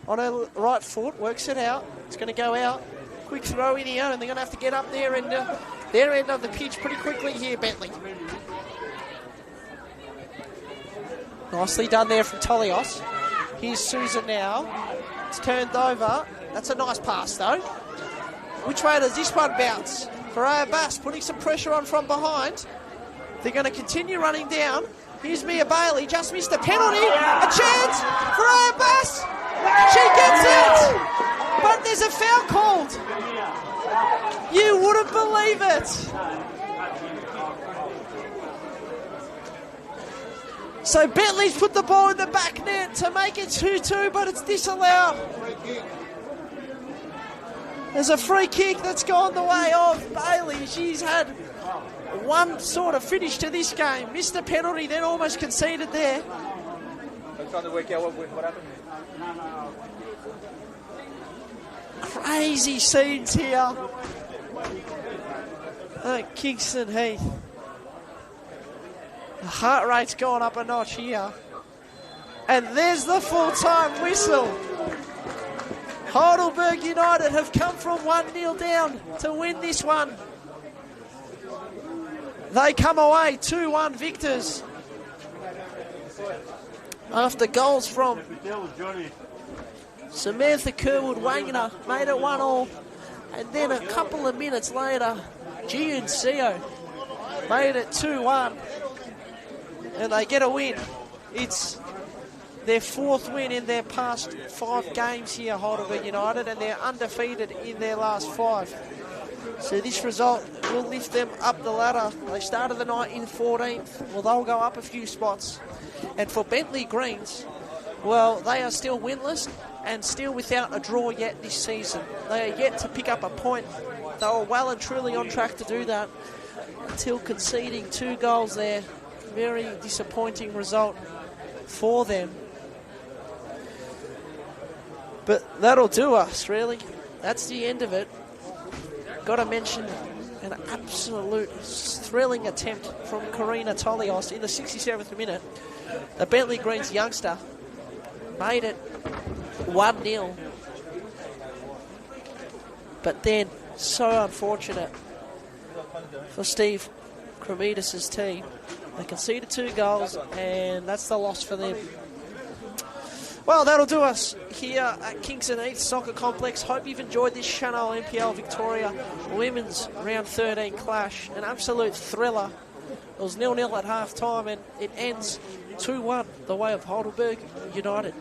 D: on her right foot, works it out. It's going to go out. Quick throw in here, and they're going to have to get up there and their end of the pitch pretty quickly here, Bentleigh. Nicely done there from Tolios. Here's Susan now. It's turned over. That's a nice pass though. Which way does this one bounce? Correas Bass putting some pressure on from behind. They're going to continue running down. Here's Mia Bailey, just missed a penalty. A chance! Correas Bass! She gets it! But there's a foul called. You wouldn't believe it. So Bentleigh's put the ball in the back net to make it 2-2, but it's disallowed. There's a free kick that's gone the way of Bailey. She's had one sort of finish to this game. Missed the penalty, then almost conceded there.
B: I'm trying to work out what happened.
D: Crazy scenes here at Kingston Heath. The heart rate's gone up a notch here. And there's the full-time whistle. Heidelberg United have come from 1-0 down to win this one. They come away 2-1 victors. After goals from Samantha Kerwood-Wagner made it 1-1. And then a couple of minutes later, Gian Seo made it 2-1. And they get a win. It's their 4th win in their past 5 games here, Heidelberg United, and they're undefeated in their last 5. So this result will lift them up the ladder. They started the night in 14th. Well, they'll go up a few spots. And for Bentleigh Greens, well, they are still winless and still without a draw yet this season. They are yet to pick up a point. They were well and truly on track to do that until conceding 2 goals there. Very disappointing result for them. But that'll do us, really. That's the end of it. Got to mention an absolute thrilling attempt from Karina Tolios in the 67th minute. The Bentleigh Greens youngster made it 1-0. But then, so unfortunate for Steve Cremidis' team. They conceded 2 goals, and that's the loss for them. Well, that'll do us here at Kingston Heath Soccer Complex. Hope you've enjoyed this Senol NPL Victoria Women's Round 13 clash. An absolute thriller. It was 0-0 at half-time, and it ends 2-1 the way of Heidelberg United.